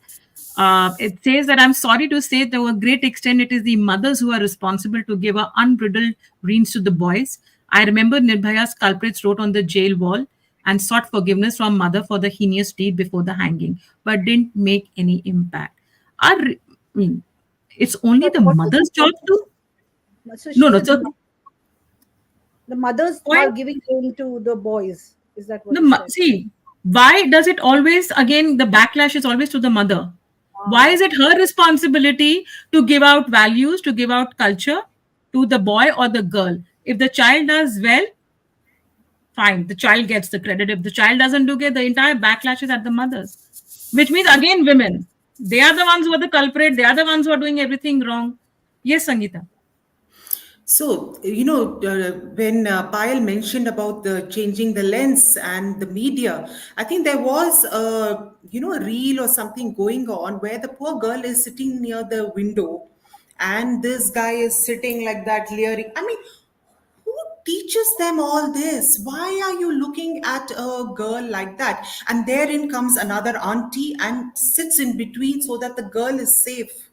It says that I'm sorry to say, to a great extent, it is the mothers who are responsible to give a unbridled reins to the boys. I remember Nirbhaya's culprits wrote on the jail wall and sought forgiveness from mother for the heinous deed before the hanging, but didn't make any impact. I mean, it's only
But
the
what was the
mother's job
point?
to.
So
No,
she
no.
said
So
the mothers are
point.
giving in to the boys. Is that what
The
you said?
see, why does it always again the backlash is always to the mother? Why
Ah,
is it her responsibility to give out values, to give out culture to the boy or the girl? If the child does well, fine, the child gets the credit. If the child doesn't do good, the entire backlash is at the mothers, which means again women. They are the ones who are the culprit. They are the ones who are doing everything wrong. Yes, Sangeeta.
So, when Payal mentioned about the changing the lens and the media, I think there was a reel or something going on where the poor girl is sitting near the window and this guy is sitting like that, leering. I mean, who teaches them all this? Why are you looking at a girl like that? And therein comes another auntie and sits in between so that the girl is safe.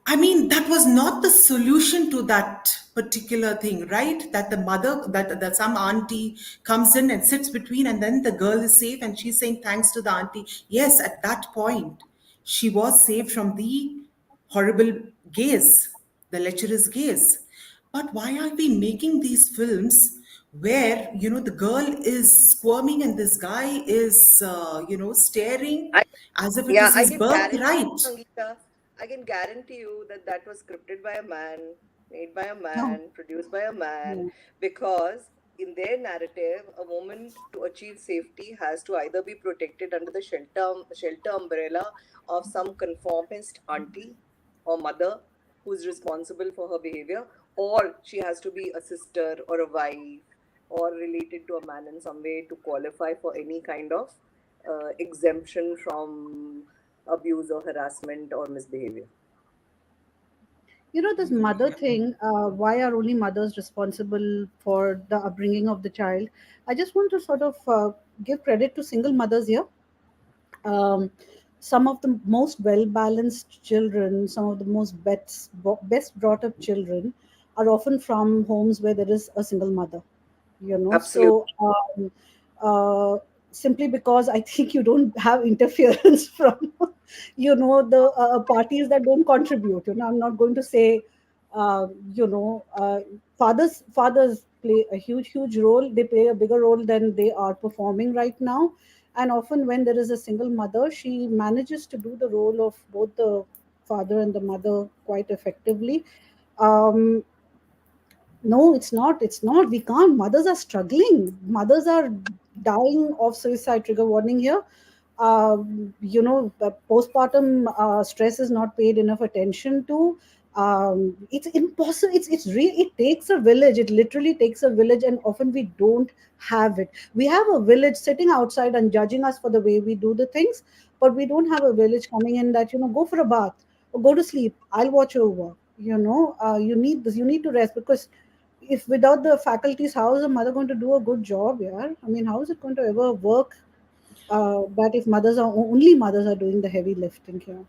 I mean, that was not the solution to that particular thing, right? That the mother, that some auntie comes in and sits between, and then the girl is safe, and she's saying thanks to the auntie. Yes, at that point, she was saved from the horrible gaze, the lecherous gaze. But why are we making these films where, the girl is squirming and this guy is, staring
I
as if it
Yeah,
is
I
his
can guarantee you,
birthright?
Sangeeta, I can guarantee you that that was scripted by a man, made by a
No.
man, produced by a man,
Yeah.
because in their narrative, a woman to achieve safety has to either be protected under the shelter umbrella of some conformist auntie or mother who's responsible for her behavior, or she has to be a sister or a wife or related to a man in some way to qualify for any kind of exemption from abuse or harassment or misbehavior.
This mother thing, why are only mothers responsible for the upbringing of the child? I just want to sort of give credit to single mothers here. um, some of the most well balanced children, some of the best brought up children are often from homes where there is a single mother.
Absolutely.
So uh, simply because I think you don't have interference from the parties that don't contribute. I'm not going to say uh, fathers play a huge role. They play a bigger role than they are performing right now. And often when there is a single mother, she manages to do the role of both the father and the mother quite effectively. um, no, it's not. It's not. We can't. Mothers are struggling. Mothers are dying of suicide. Trigger warning here. The postpartum stress is not paid enough attention to. It's impossible. It's real. It takes a village. It literally takes a village, and often we don't have it. We have a village sitting outside and judging us for the way we do the things, but we don't have a village coming in that go for a bath or go to sleep. I'll watch over. You need this. You need to rest because if without the faculties, how is a mother going to do a good job? Yeah, I mean, how is it going to ever work? That if only mothers are doing the heavy lifting here.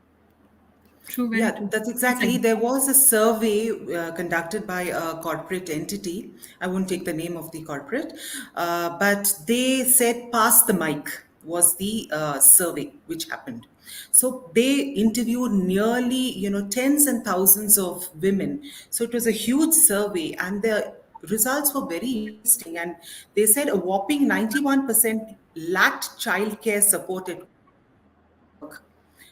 True, very
Yeah,
true.
that's
Yes,
exactly. There was a survey conducted by a corporate entity. I won't take the name of the corporate, but they said pass the mic was the survey which happened. So they interviewed nearly, tens and thousands of women. So it was a huge survey, and the results were very interesting. And they said a whopping 91% lacked childcare support at work.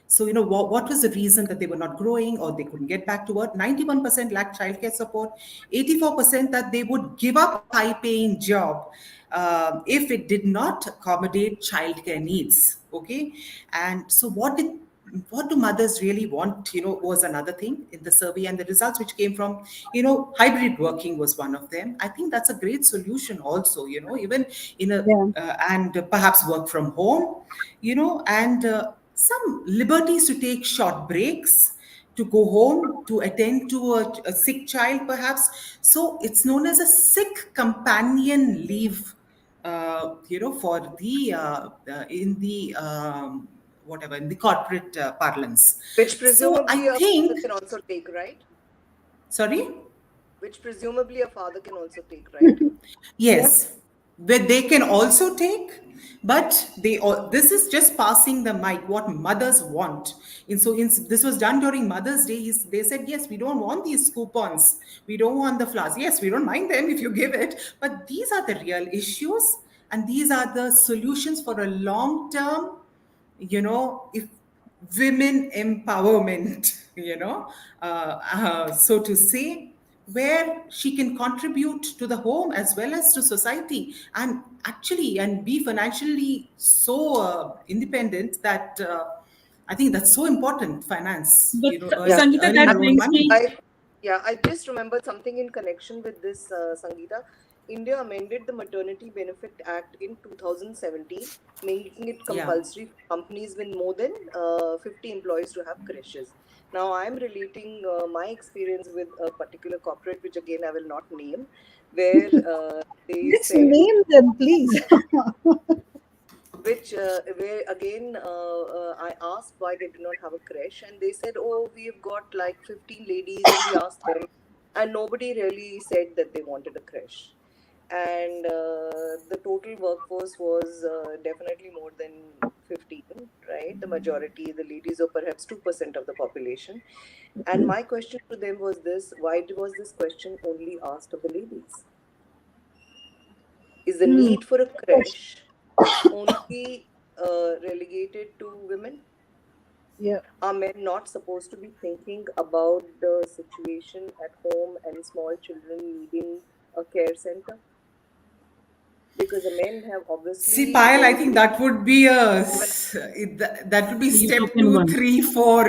So, what was the reason that they were not growing or they couldn't get back to work? 91% lacked childcare support, 84% that they would give up a high paying job if it did not accommodate childcare needs. Okay. And so, what do mothers really want, was another thing in the survey, and the results which came from, hybrid working was one of them. I think that's a great solution also, even in a
Yeah.
and perhaps work from home, and some liberties to take short breaks, to go home to attend to a sick child perhaps. So it's known as a sick companion leave, for the in the whatever, in the corporate parlance.
Which
So I
presumably a father
think,
can also take, right?
sorry.
Which presumably a father can also take, right?
Yeah.
Yes, but they can also take, but this is just passing the mic. What mothers want, and so this was done during Mother's Day. They said yes, we don't want these coupons, we don't want the flowers. Yes, we don't mind them if you give it, but these are the real issues, and these are the solutions for a long term, if women empowerment, so to say, where she can contribute to the home as well as to society, and actually and be financially so independent that I think that's so important. Finance,
But
Yeah.
Sangeeta,
earning
that
your own
brings
money.
me.
I yeah, I just remembered something in connection with this, Sangeeta. India amended the Maternity Benefit Act in 2017, making it
Yeah.
compulsory for companies with more than 50 employees to have creches. Now, I'm relating my experience with a particular corporate, which again I will not name, where they
Let's
said
name them, please.
which where again I asked why they did not have a creche, and they said, "Oh, we've got like 15 ladies," and we asked them, and nobody really said that they wanted a creche. And the total workforce was definitely more than 15, right? The majority, the ladies, are perhaps 2% of the population. And my question to them was this: why was this question only asked of the ladies? Is the
Hmm.
need for a creche only relegated to women?
Yeah.
Are men not supposed to be thinking about the situation at home and small children needing a care center? Because the men have
See,
obviously
Payal, I
very
think that would be
given.
that would be
The
step
utopian
two,
one.
three, four.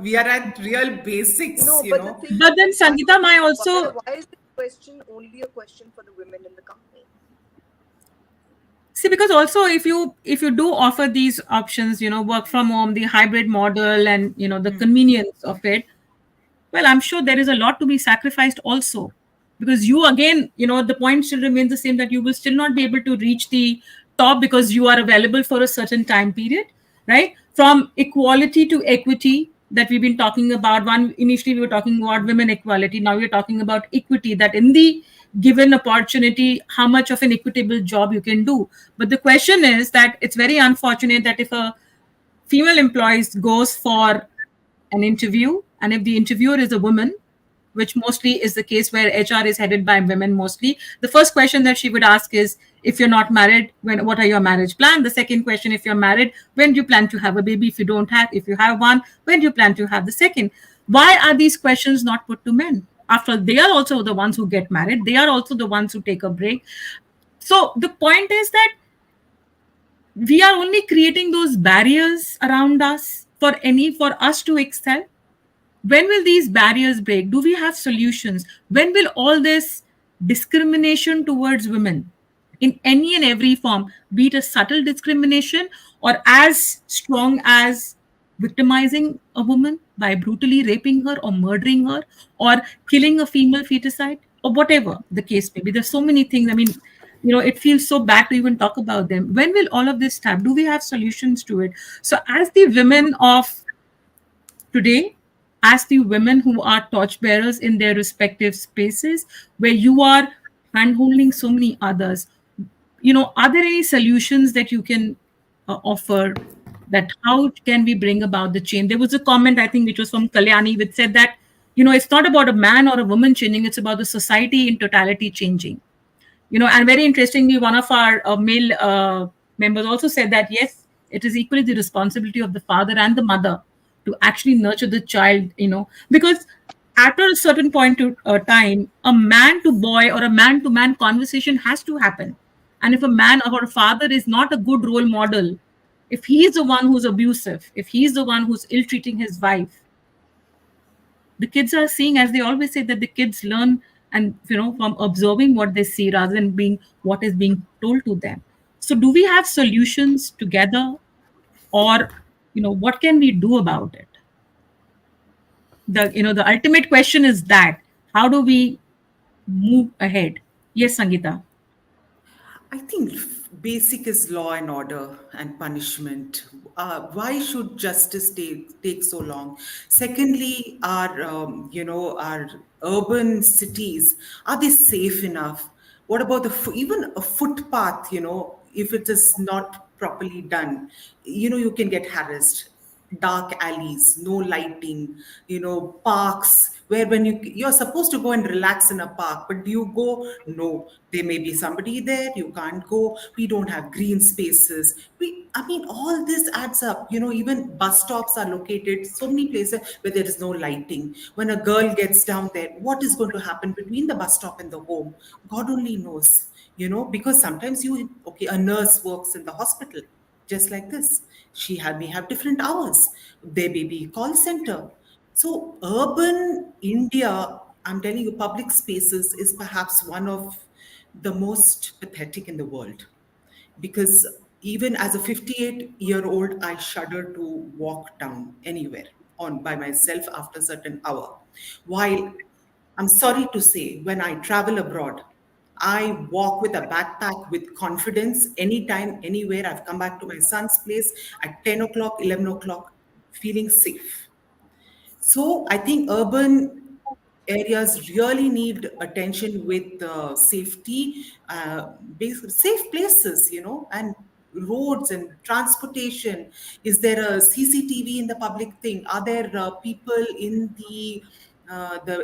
We are at real basics.
No, but the thing
But
is
then
that
Sangeeta, my
why
also
why is this question only a question for the women in the company?
see, because also if you do offer these options, work from home, the hybrid model, and the convenience of it, well, I'm sure there is a lot to be sacrificed also, because you again, the point still remains the same, that you will still not be able to reach the top because you are available for a certain time period, right? From equality to equity that we've been talking about. One, initially we were talking about women equality, now we're talking about equity, that in the given opportunity, how much of an equitable job you can do. But the question is that it's very unfortunate that if a female employee goes for an interview, and if the interviewer is a woman, which mostly is the case where HR is headed by women mostly, the first question that she would ask is, if you're not married, what are your marriage plan? The second question, if you're married, when do you plan to have a baby? If you don't have, if you have one, when do you plan to have the second? Why are these questions not put to men? After all, they are also the ones who get married, they are also the ones who take a break. So the point is that we are only creating those barriers around us for us to excel. When will these barriers break? Do we have solutions? When will all this discrimination towards women in any and every form, be it a subtle discrimination or as strong as victimizing a woman by brutally raping her or murdering her or killing a female feticide or whatever the case may be? There's so many things. I mean, it feels so bad to even talk about them. When will all of this stop? Do we have solutions to it? So, as the women of today, as the women who are torchbearers in their respective spaces, where you are handholding so many others, are there any solutions that you can offer, that how can we bring about the change? There was a comment, I think, which was from Kalyani, which said that, it's not about a man or a woman changing, it's about the society in totality changing. And very interestingly, one of our male members also said that yes, it is equally the responsibility of the father and the mother to actually nurture the child, because after a certain point to time, a man to boy or a man to man conversation has to happen. And if a man or a father is not a good role model, if he is the one who's abusive, if he's the one who's ill treating his wife, the kids are seeing, as they always say, that the kids learn, and from observing what they see rather than being what is being told to them. So do we have solutions together, or what can we do about it? The ultimate question is that, how do we move ahead? Yes, Sangeeta.
I think basic is law and order and punishment. Why should justice take so long? Secondly, our urban cities, are they safe enough? What about even a footpath? If it is not properly done, you can get harassed. Dark alleys, no lighting, parks where when you're supposed to go and relax in a park, but do you go? No, there may be somebody there, you can't go. We don't have green spaces. I mean, all this adds up. Even bus stops are located so many places where there is no lighting. When a girl gets down there, what is going to happen between the bus stop and the home? God only knows. Because sometimes okay, a nurse works in the hospital just like this. May have different hours. There may be call center. So urban India, I'm telling you, public spaces is perhaps one of the most pathetic in the world. Because even as a 58-year-old, I shudder to walk down anywhere on by myself after a certain hour. While I'm sorry to say, when I travel abroad, I walk with a backpack with confidence anytime, anywhere. I've come back to my son's place at 10 o'clock, 11 o'clock, feeling safe. So I think urban areas really need attention with safety, safe places, and roads and transportation. Is there a CCTV in the public thing? Are there people in the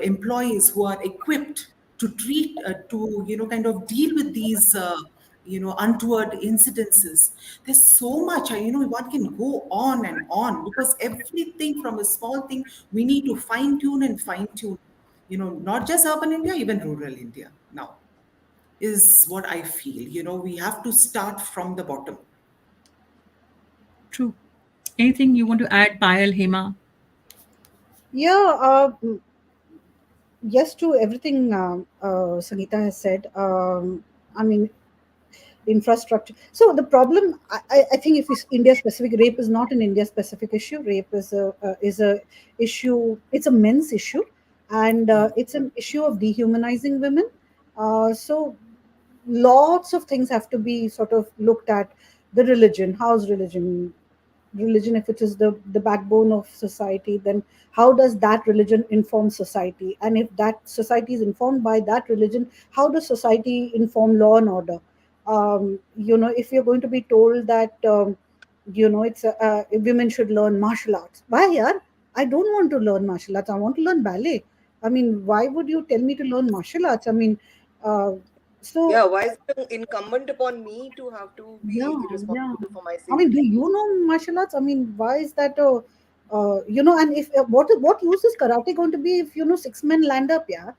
employees who are equipped to treat, to kind of deal with these? Untoward incidences. There's so much, one can go on and on, because everything from a small thing we need to fine tune, not just urban India, even rural India now, is what I feel. We have to start from the bottom.
True. Anything you want to add, Payal, Hema?
Yeah, yes to everything Sangeeta has said. I mean, infrastructure. So the problem, I think, if it's India specific, rape is not an India specific issue. Rape is a issue. It's a men's issue, and it's an issue of dehumanizing women. So lots of things have to be sort of looked at. The religion, how's religion, if it is the backbone of society, then how does that religion inform society? And if that society is informed by that religion, how does society inform law and order? If you're going to be told that it's women should learn martial arts, why? Yeah, I don't want to learn martial arts, I want to learn ballet. I mean, why would you tell me to learn martial arts? I mean, uh,
Yeah,
so
why is it incumbent upon me to have to
yeah,
be
yeah.
responsible for my
I mean, do
safety?
you know martial arts? I mean, why is that? And if what use is karate going to be if 6 men land up? Yeah,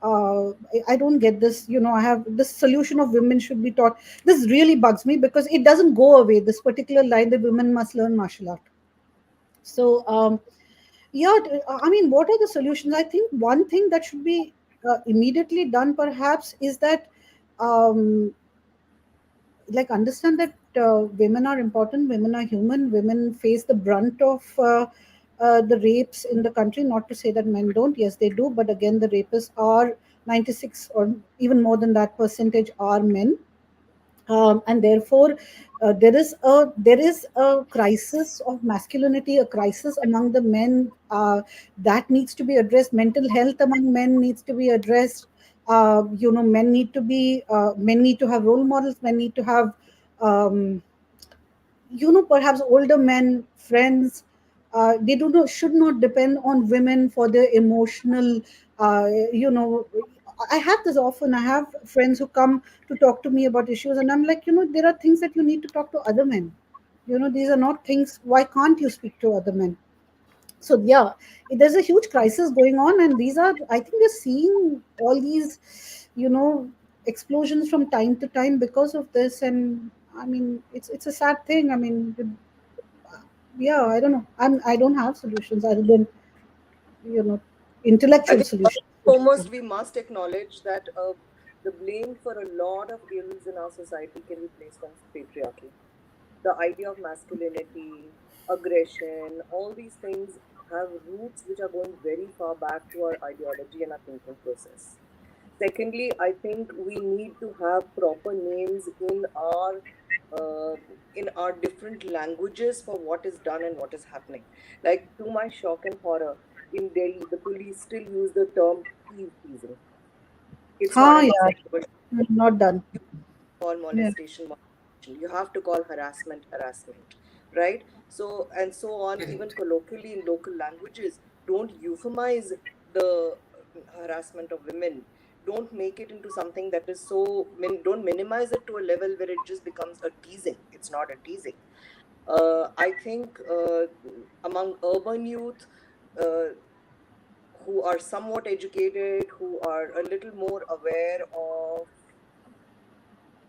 I don't get this. I have this solution of women should be taught. This really bugs me because it doesn't go away. This particular line that women must learn martial art. So yeah, I mean, what are the solutions? I think one thing that should be immediately done, perhaps, is that. Um, understand that women are important, women are human, women face the brunt of the rapes in the country. Not to say that men don't, yes they do, but again the rapists are 96 or even more than that percentage are men. And therefore there is a crisis of masculinity, a crisis among the men that needs to be addressed. Mental health among men needs to be addressed. Men need to have role models, men need to have um, perhaps older men, friends. They do not should not depend on women for their emotional. You know, I have this often. I have friends who come to talk to me about issues, and I'm like, there are things that you need to talk to other men. These are not things. Why can't you speak to other men? So yeah, there's a huge crisis going on, and these are, I think, we're seeing all these, you know explosions from time to time because of this. And I mean, it's a sad thing. I mean, yeah, I don't know, I don't have solutions other than you know
I
intellectual
think first
solutions.
and foremost, we must acknowledge that the blame for a lot of ills in our society can be placed on patriarchy. The idea of masculinity, aggression, all these things have roots which are going very far back to our ideology and our thinking process. Secondly, I think we need to have proper names uh, in our different languages for what is done and what is happening. Like, to my shock and horror, in Delhi, the police still use the term eve teasing. It's not an
Yeah,
acceptable.
not done.
Call
Yeah.
molestation molestation. You have to call harassment harassment, right? So and so on. Even colloquially in local languages, don't euphemize the harassment of women. Don't make it into something that is so. Don't minimize it to a level where it just becomes a teasing. It's not a teasing. I think among urban youth. Who are somewhat educated, who are a little more aware of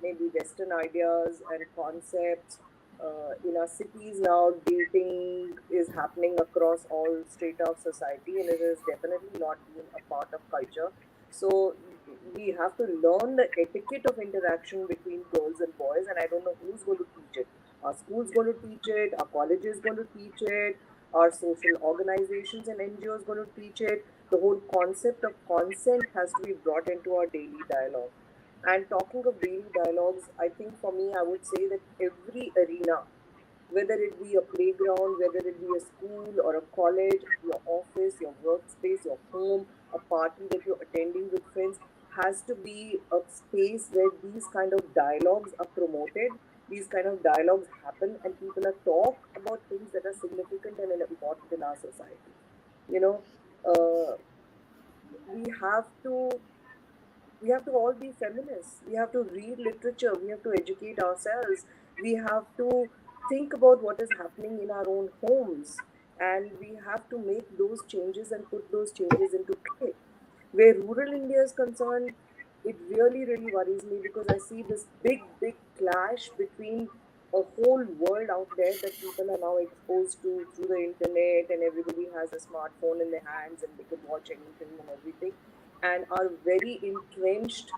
maybe Western ideas and concepts. In our cities now, dating is happening across all strata of society, and it has definitely not been a part of culture. So we have to learn the etiquette of interaction between girls and boys, and I don't know who's going to teach it. Our school's going to teach it, our college is going to teach it, our social organizations and NGOs going to teach it. The whole concept of consent has to be brought into our daily dialogue. And talking of daily dialogues, I think for me, I would say that every arena, whether it be a playground, whether it be a school or a college, your office, your workspace, your home, a party that you're attending with friends, has to be a space where these kind of dialogues are promoted, these kind of dialogues happen, and people are talk about things that are significant and important in our society. You know, uh, we have to we have to all be feminists. We have to read literature. We have to educate ourselves. We have to think about what is happening in our own homes. And we have to make those changes and put those changes into play. Where rural India is concerned, it really, really worries me because I see this big, big clash between a whole world out there that people are now exposed to through the internet, and everybody has a smartphone in their hands and they can watch anything and everything, and our very entrenched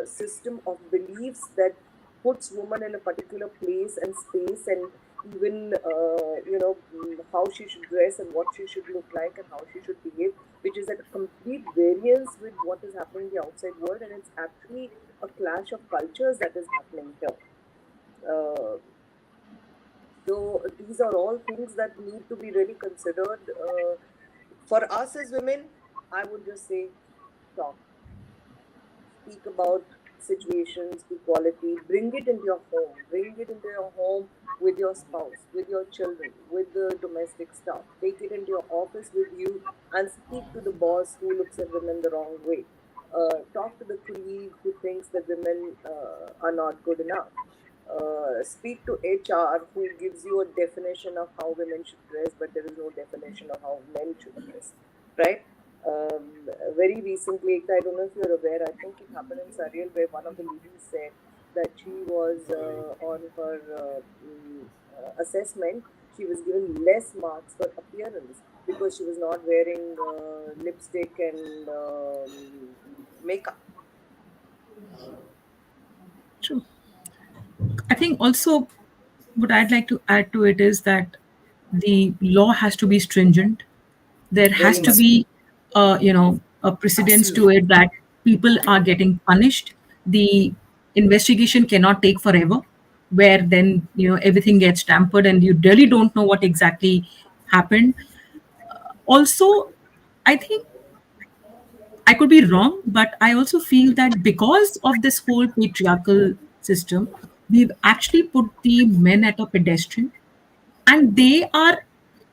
system of beliefs that puts women in a particular place and space, and even how she should dress and what she should look like and how she should behave, which is at a complete variance with what is happening in the outside world, and it's actually a clash of cultures that is happening here. uh, so these are all things that need to be really considered. For us as women, I would just say talk, speak about situations, equality, bring it into your home, bring it into your home with your spouse, with your children, with the domestic staff. Take it into your office with you and speak to the boss who looks at women the wrong way. Talk to the colleague who thinks that women are not good enough. Speak to HR who gives you a definition of how women should dress, but there is no definition of how men should dress, right? Very recently, Ekta, I don't know if you're aware, I think it happened in Surreal where one of the ladies said that she was on her assessment, she was given less marks for appearance because she was not wearing lipstick and makeup.
True. I think also what I'd like to add to it is that the law has to be stringent. There has
Very
to
much.
be, a precedence to
Absolutely.
it that people are getting punished. The investigation cannot take forever, where then everything gets tampered and you really don't know what exactly happened. Also, I think I could be wrong, but I also feel that because of this whole patriarchal system, we've actually put the men at a pedestal, and they are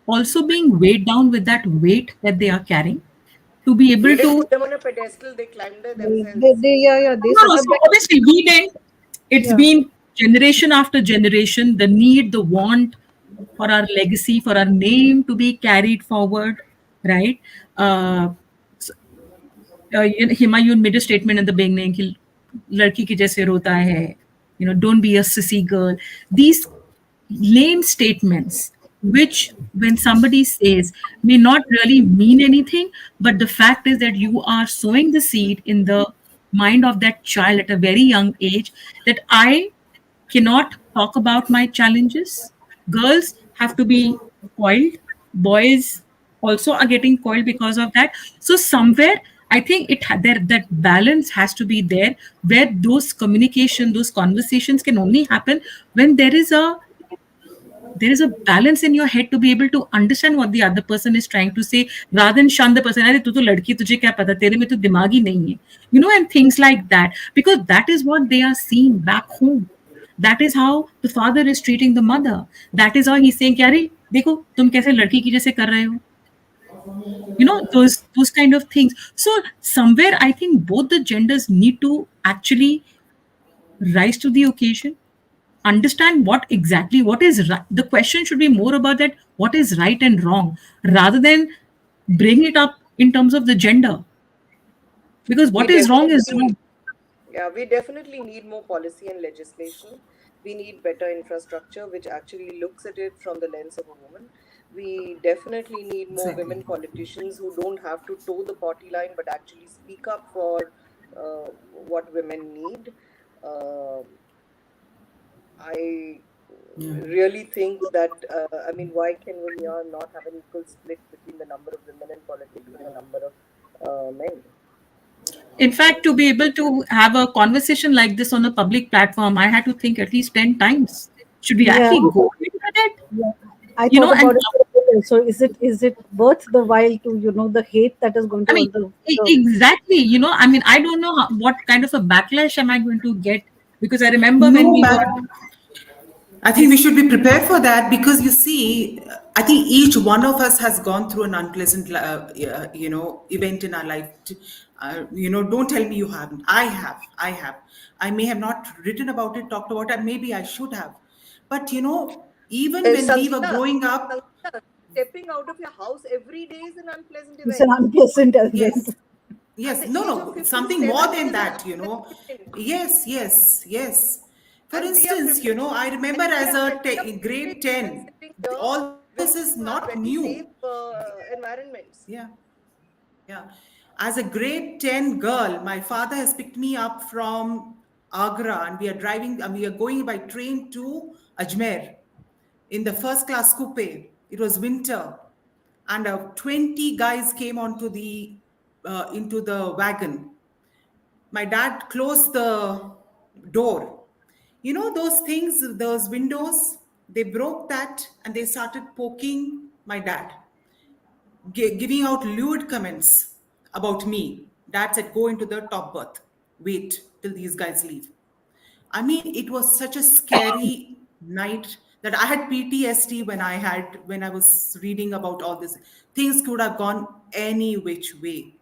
also being weighed down with that weight that they are carrying to be
We
able
didn't
to.
put them on a pedestal, they climbed there themselves.
They
No, no, so
succumb.
obviously we didn't. It's
Yeah.
been generation after generation, the need, the want for our legacy, for our name to be carried forward, right? Uh, Humayun made a statement in the beginning कि लड़की के जैसे रोता है, don't be a sissy girl. These lame statements, which when somebody says may not really mean anything, but the fact is that you are sowing the seed in the mind of that child at a very young age that I cannot talk about my challenges. Girls have to be coiled. Boys also are getting coiled because of that. So somewhere, I think there that balance has to be there, where those communication, those conversations can only happen when there is a balance in your head to be able to understand what the other person is trying to say rather than shun the person. अरे तू तो लड़की तुझे क्या पता तेरे में तो दिमाग ही नहीं है, and things like that, because that is what they are seeing back home. That is how the father is treating the mother. That is how he's saying कि अरे देखो तुम कैसे लड़की की जैसे कर रहे हो. Those kind of things. So somewhere I think both the genders need to actually rise to the occasion, understand what is right. The question should be more about that, what is right and wrong, rather than bring it up in terms of the gender, because
We
what is wrong is
definitely,
wrong.
yeah, we definitely need more policy and legislation. We need better infrastructure which actually looks at it from the lens of a woman. We definitely need more
Exactly.
women politicians who don't have to toe the party line but actually speak up for what women need. Uh, I
Yeah.
really think that, I mean, why can we not have an equal split between the number of women in politics and the number of men?
In fact, to be able to have a conversation like this on a public platform, I had to think at least 10 times. Should we
Yeah,
actually go into it?
yeah. I
You know,
thought
and
about it for a bit also. Is it worth the while to the hate that is going
I
to
mean,
the
exactly. I mean, I don't know what kind of a backlash am I going to get, because I remember when
No
we were,
back. I think we
yes,
should be prepared for that because you see, I think each one of us has gone through an unpleasant, event in our life. Don't tell me you haven't. I have. I have. I may have not written about it, talked about it. Maybe I should have. But even when we were
Sangeeta,
growing up,
Sangeeta, stepping out of your house every day is an unpleasant
it's an
event.
unpleasant event.
yes,
At
yes,
the
no,
age of
no, something
57,
more
it
than
is an
that.
unpleasant event.
Yes, yes, yes. For
And we are
instance,
privileged.
I remember
And
as
we are
grade
privileged and
10,
sitting here.
all this is
Women
not
have very
new.
safe environments.
Yeah, yeah. As a grade 10 girl, my father has picked me up from Agra and we are driving, and we are going by train to Ajmer in the first class coupe. It was winter, and 20 guys came onto the into the wagon. My dad closed the door. Those things, those windows, they broke that and they started poking my dad, giving out lewd comments about me. Dad said, go into the top berth, wait till these guys leave. I mean, it was such a scary night that I had PTSD when I was reading about all this. Things could have gone any which way.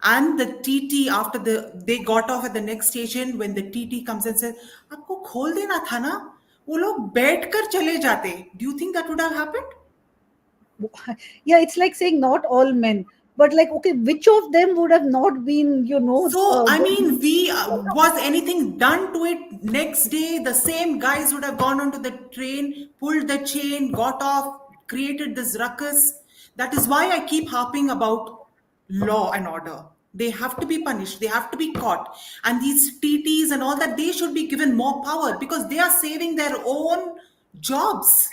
And the TT, after they got off at the next station, when the TT comes and says, "आपको खोल देना था ना, वो लोग बैठ कर चले जाते." Do you think that would have happened?
Yeah, it's like saying not all men, but like, okay, which of them would have not been,
So, I mean, we was anything done to it next day? The same guys would have gone onto the train, pulled the chain, got off, created this ruckus. That is why I keep harping about law and order. They have to be punished, they have to be caught. And these TTs and all that, they should be given more power because they are saving their own jobs.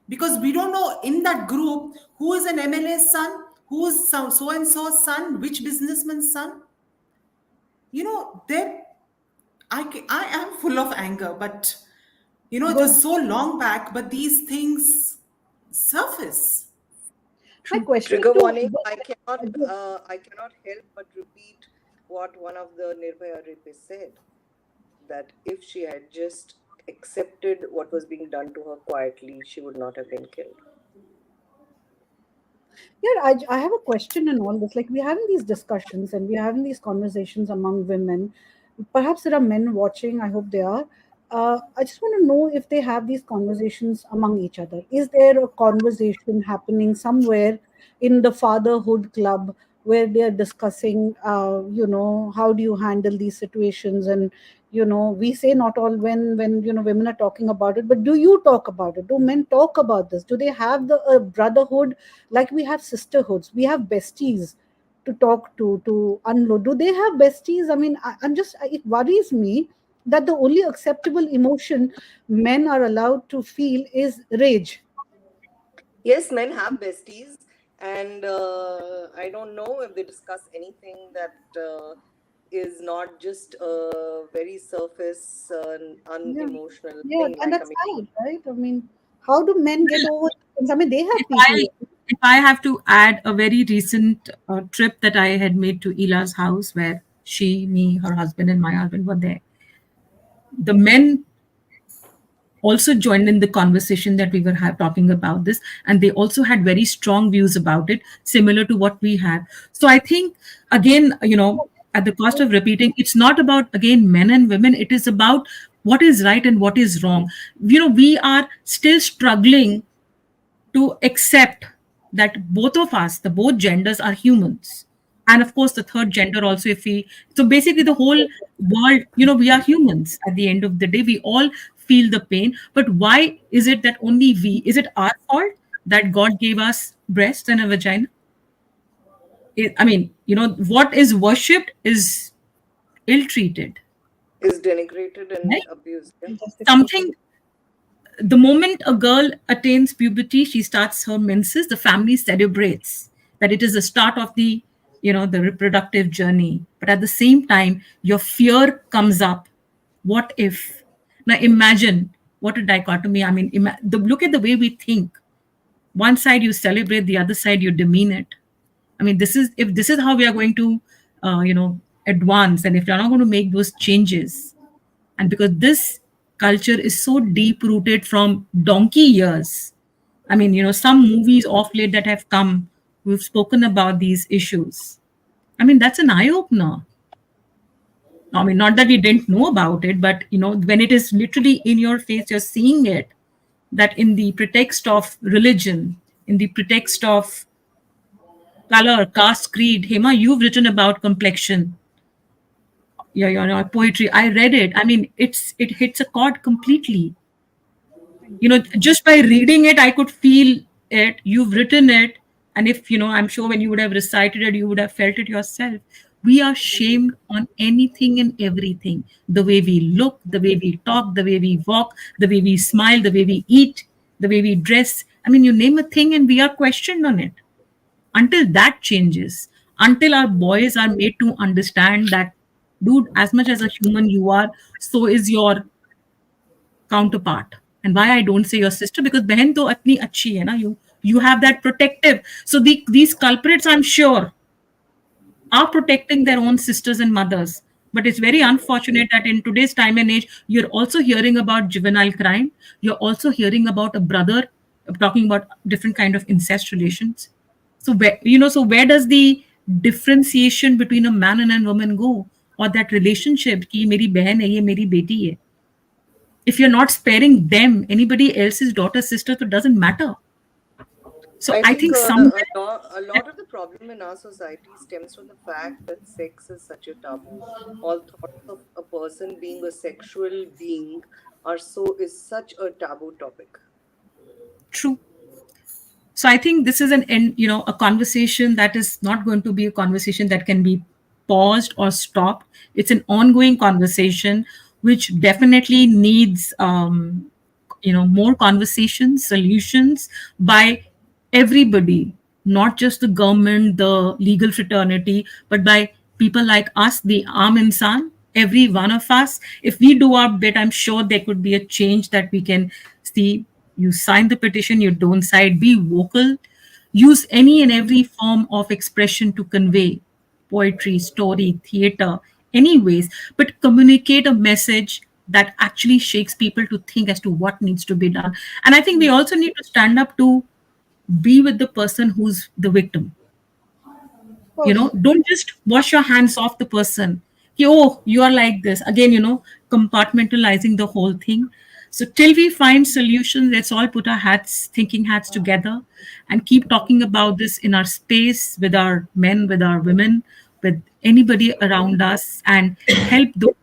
Because we don't know in that group who is an MLA's son, who is so and so's son, which businessman's son. There I am full of anger, but it
good.
was so long back, but these things surface.
My
true.
question
Trigger
to
warning. I cannot help but repeat what one of the Nirbhaya rapists said, that if she had just accepted what was being done to her quietly, she would not have been killed.
Yeah, I have a question in all this. Like, we're having these discussions and we're having these conversations among women. Perhaps there are men watching. I hope they are. I just want to know if they have these conversations among each other. Is there a conversation happening somewhere in the fatherhood club where they are discussing, how do you handle these situations? And we say not all when women are talking about it, but do you talk about it? Do men talk about this? Do they have the brotherhood? Like, we have sisterhoods, we have besties to talk to unload. Do they have besties? I mean, it worries me that the only acceptable emotion men are allowed to feel is rage.
Yes, men have besties, and I don't know if they discuss anything that is not just a very surface,
Yeah,
unemotional
yeah,
thing.
and
Like, I
that's
mean,
sad, right? I mean, how do men get over things? I mean, they
If
have
I
PTSD.
if I have to add a very recent trip that I had made to Ila's house, where she, me, her husband, and my husband were there. The men also joined in the conversation that we were talking about this, and they also had very strong views about it, similar to what we have. So I think, again, at the cost of repeating, it's not about, again, men and women. It is about what is right and what is wrong. We are still struggling to accept that both of us, the both genders, are humans. And of course, the third gender also, if we, so basically the whole world, we are humans at the end of the day. We all feel the pain. But why is it that only we, is it our fault that God gave us breasts and a vagina? I mean, what is worshipped is ill treated,
is denigrated and
right?
abused. Yeah.
Fantastic
Something,
question.
the moment a girl attains puberty, she starts her menses, the family celebrates that it is the start of the the reproductive journey, but at the same time your fear comes up. What if? Now imagine what a dichotomy. I mean, look at the way we think. One side you celebrate, the other side you demean it. I mean, this is how we are going to advance, and if you're not going to make those changes, and because this culture is so deep rooted from donkey years. I mean, some movies off late that have come, we've spoken about these issues. I mean, that's an eye opener. I mean, not that we didn't know about it, but when it is literally in your face, you're seeing it. That in the pretext of religion, in the pretext of color, caste, creed. Hema, you've written about complexion. Yeah, poetry. I read it. I mean, it hits a chord completely.
Thank you.
Just by reading it, I could feel it. You've written it, and if I'm sure when you would have recited it, you would have felt it yourself. We are shamed on anything and everything. The way we look, the way we talk, the way we walk, the way we smile, the way we eat, the way we dress. I mean, you name a thing, and we are questioned on it. Until that changes, until our boys are made to understand that, dude, as much as a human you are, so is your counterpart. And why I don't say your sister, because behan to atni achhi hai na, you have that protective. So these culprits, I'm sure, are protecting their own sisters and mothers. But it's very unfortunate that in today's time and age, you're also hearing about juvenile crime. You're also hearing about a brother talking about different kind of incest relations. So where does the differentiation between a man and a woman go, or that relationship? Ki meri behan hai, ye meri beti hai. If you're not sparing them, anybody else's daughter, sister, so it doesn't matter. So
I
I
think
think somewhere,
a lot of the problem in our society stems from the fact that sex is such a taboo. All thoughts of a person being a sexual being are so is such a taboo topic.
true. So I think this is a conversation that is not going to be a conversation that can be paused or stopped. It's an ongoing conversation which definitely needs more conversations, solutions by everybody, not just the government, the legal fraternity, but by people like us, the Aam Insan, every one of us. If we do our bit, I'm sure there could be a change that we can see. You sign the petition, you don't side, be vocal, use any and every form of expression to convey poetry, story, theater, anyways, but communicate a message that actually shakes people to think as to what needs to be done. And I think we also need to stand up to be with the person who's the victim.
Of course.
Don't just wash your hands off the person. Oh, you are like this again, compartmentalizing the whole thing. So till we find solutions, let's all put our thinking hats together, and keep talking about this in our space, with our men, with our women, with anybody around us, and help those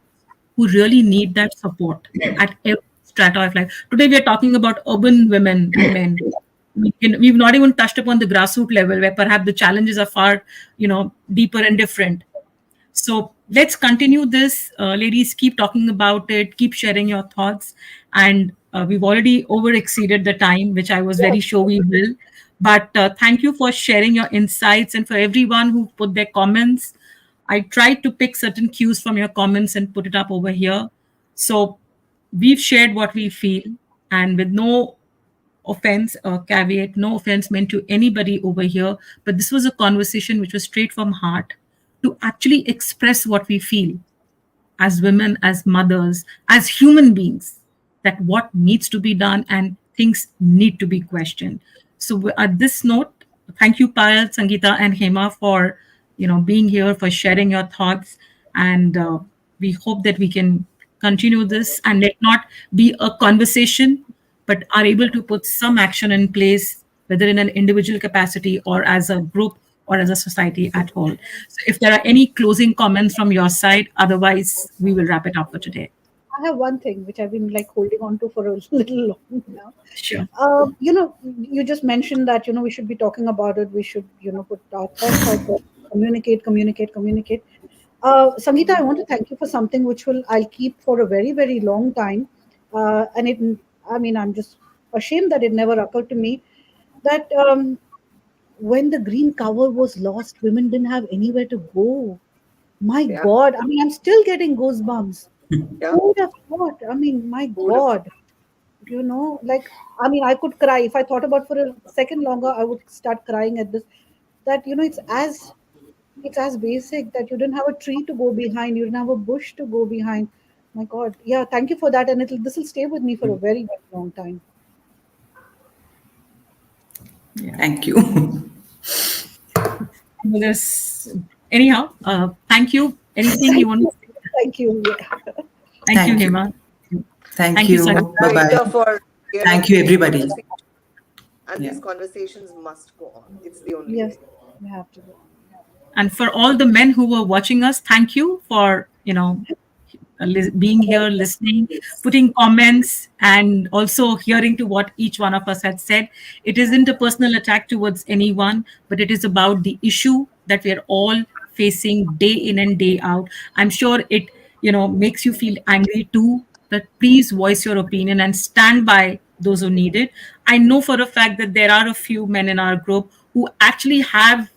who really need that support at every strata of life. Today, we are talking about urban women and men. We've not even touched upon the grassroots level, where perhaps the challenges are far, deeper and different. So let's continue this, ladies. Keep talking about it. Keep sharing your thoughts. And we've already over exceeded the time, which I was very sure we will. But thank you for sharing your insights, and for everyone who put their comments. I tried to pick certain cues from your comments and put it up over here. So we've shared what we feel, and with no offense or caveat, no offense meant to anybody over here, but this was a conversation which was straight from heart, to actually express what we feel as women, as mothers, as human beings, that what needs to be done and things need to be questioned. So at this note, thank you, Payal, Sangeeta, and Hema for being here, for sharing your thoughts, and we hope that we can continue this and let not be a conversation, but are able to put some action in place, whether in an individual capacity or as a group or as a society at whole. So if there are any closing comments from your side, otherwise we will wrap it up for today.
I have one thing which I've been like holding on to for a little long now.
Sure.
You just mentioned that we should be talking about it. We should put our thoughts out there, communicate, communicate, communicate. Sangeeta, I want to thank you for something which I'll keep for a very very long time. And I mean, I'm just ashamed that it never occurred to me that when the green cover was lost, women didn't have anywhere to go. My
Yeah,
God, I mean, I'm still getting goosebumps.
yeah.
Who would have thought? I mean, my
Who would have
God, like, I mean, I could cry. If I thought about for a second longer, I would start crying at this. That, it's as basic that you didn't have a tree to go behind, you didn't have a bush to go behind. My God, yeah, thank you for that, and this will stay with me for a very, very long time.
Yeah.
Thank you.
Well, there's anyhow. Thank you. Anything you
Thank
want
you,
to say?
thank you. Yeah.
Thank you,
Thank you.
Hema.
Thank
Thank you,
Thank
you. Bye
Sangeeta.
you,
bye.
Rita, for
Thank
sharing
you,
these
everybody.
conversations. And
Yeah.
these conversations must go on. It's the only
Yes,
way.
you have to go on.
And for all the men who were watching us, thank you for being here, listening, putting comments, and also hearing to what each one of us had said. It isn't a personal attack towards anyone, but it is about the issue that we are all facing day in and day out. I'm sure it, makes you feel angry too. But please voice your opinion and stand by those who need it. I know for a fact that there are a few men in our group who actually have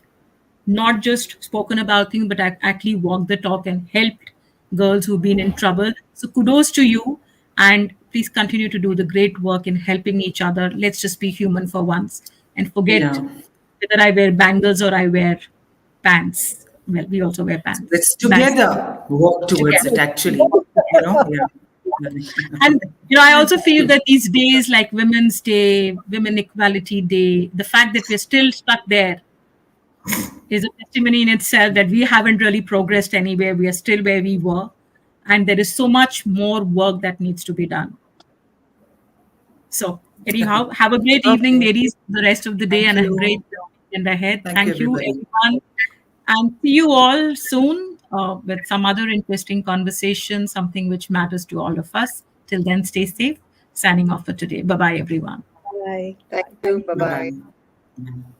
not just spoken about things, but actually walked the talk and helped girls who've been in trouble. So kudos to you. And please continue to do the great work in helping each other. Let's just be human for once and forget
Yeah.
whether I wear bangles or I wear pants. Well, we also wear pants.
Let's
Nice.
together work towards
Together.
it, actually. Yeah.
And I also feel that these days, like Women's Day, Women Equality Day, the fact that we're still stuck there is a testimony in itself that we haven't really progressed anywhere. We are still where we were. And there is so much more work that needs to be done. So, anyhow, have a great evening,
Okay.
ladies, the rest of the day,
Thank
and a great
you.
weekend ahead.
Thank you,
Thank you,
everybody.
everyone. And see you all soon with some other interesting conversation, something which matters to all of us. Till then, stay safe. Signing off for today. Bye bye, everyone.
Bye.
Thank
Bye.
you.
Thank
Bye
you.
bye.
Bye bye.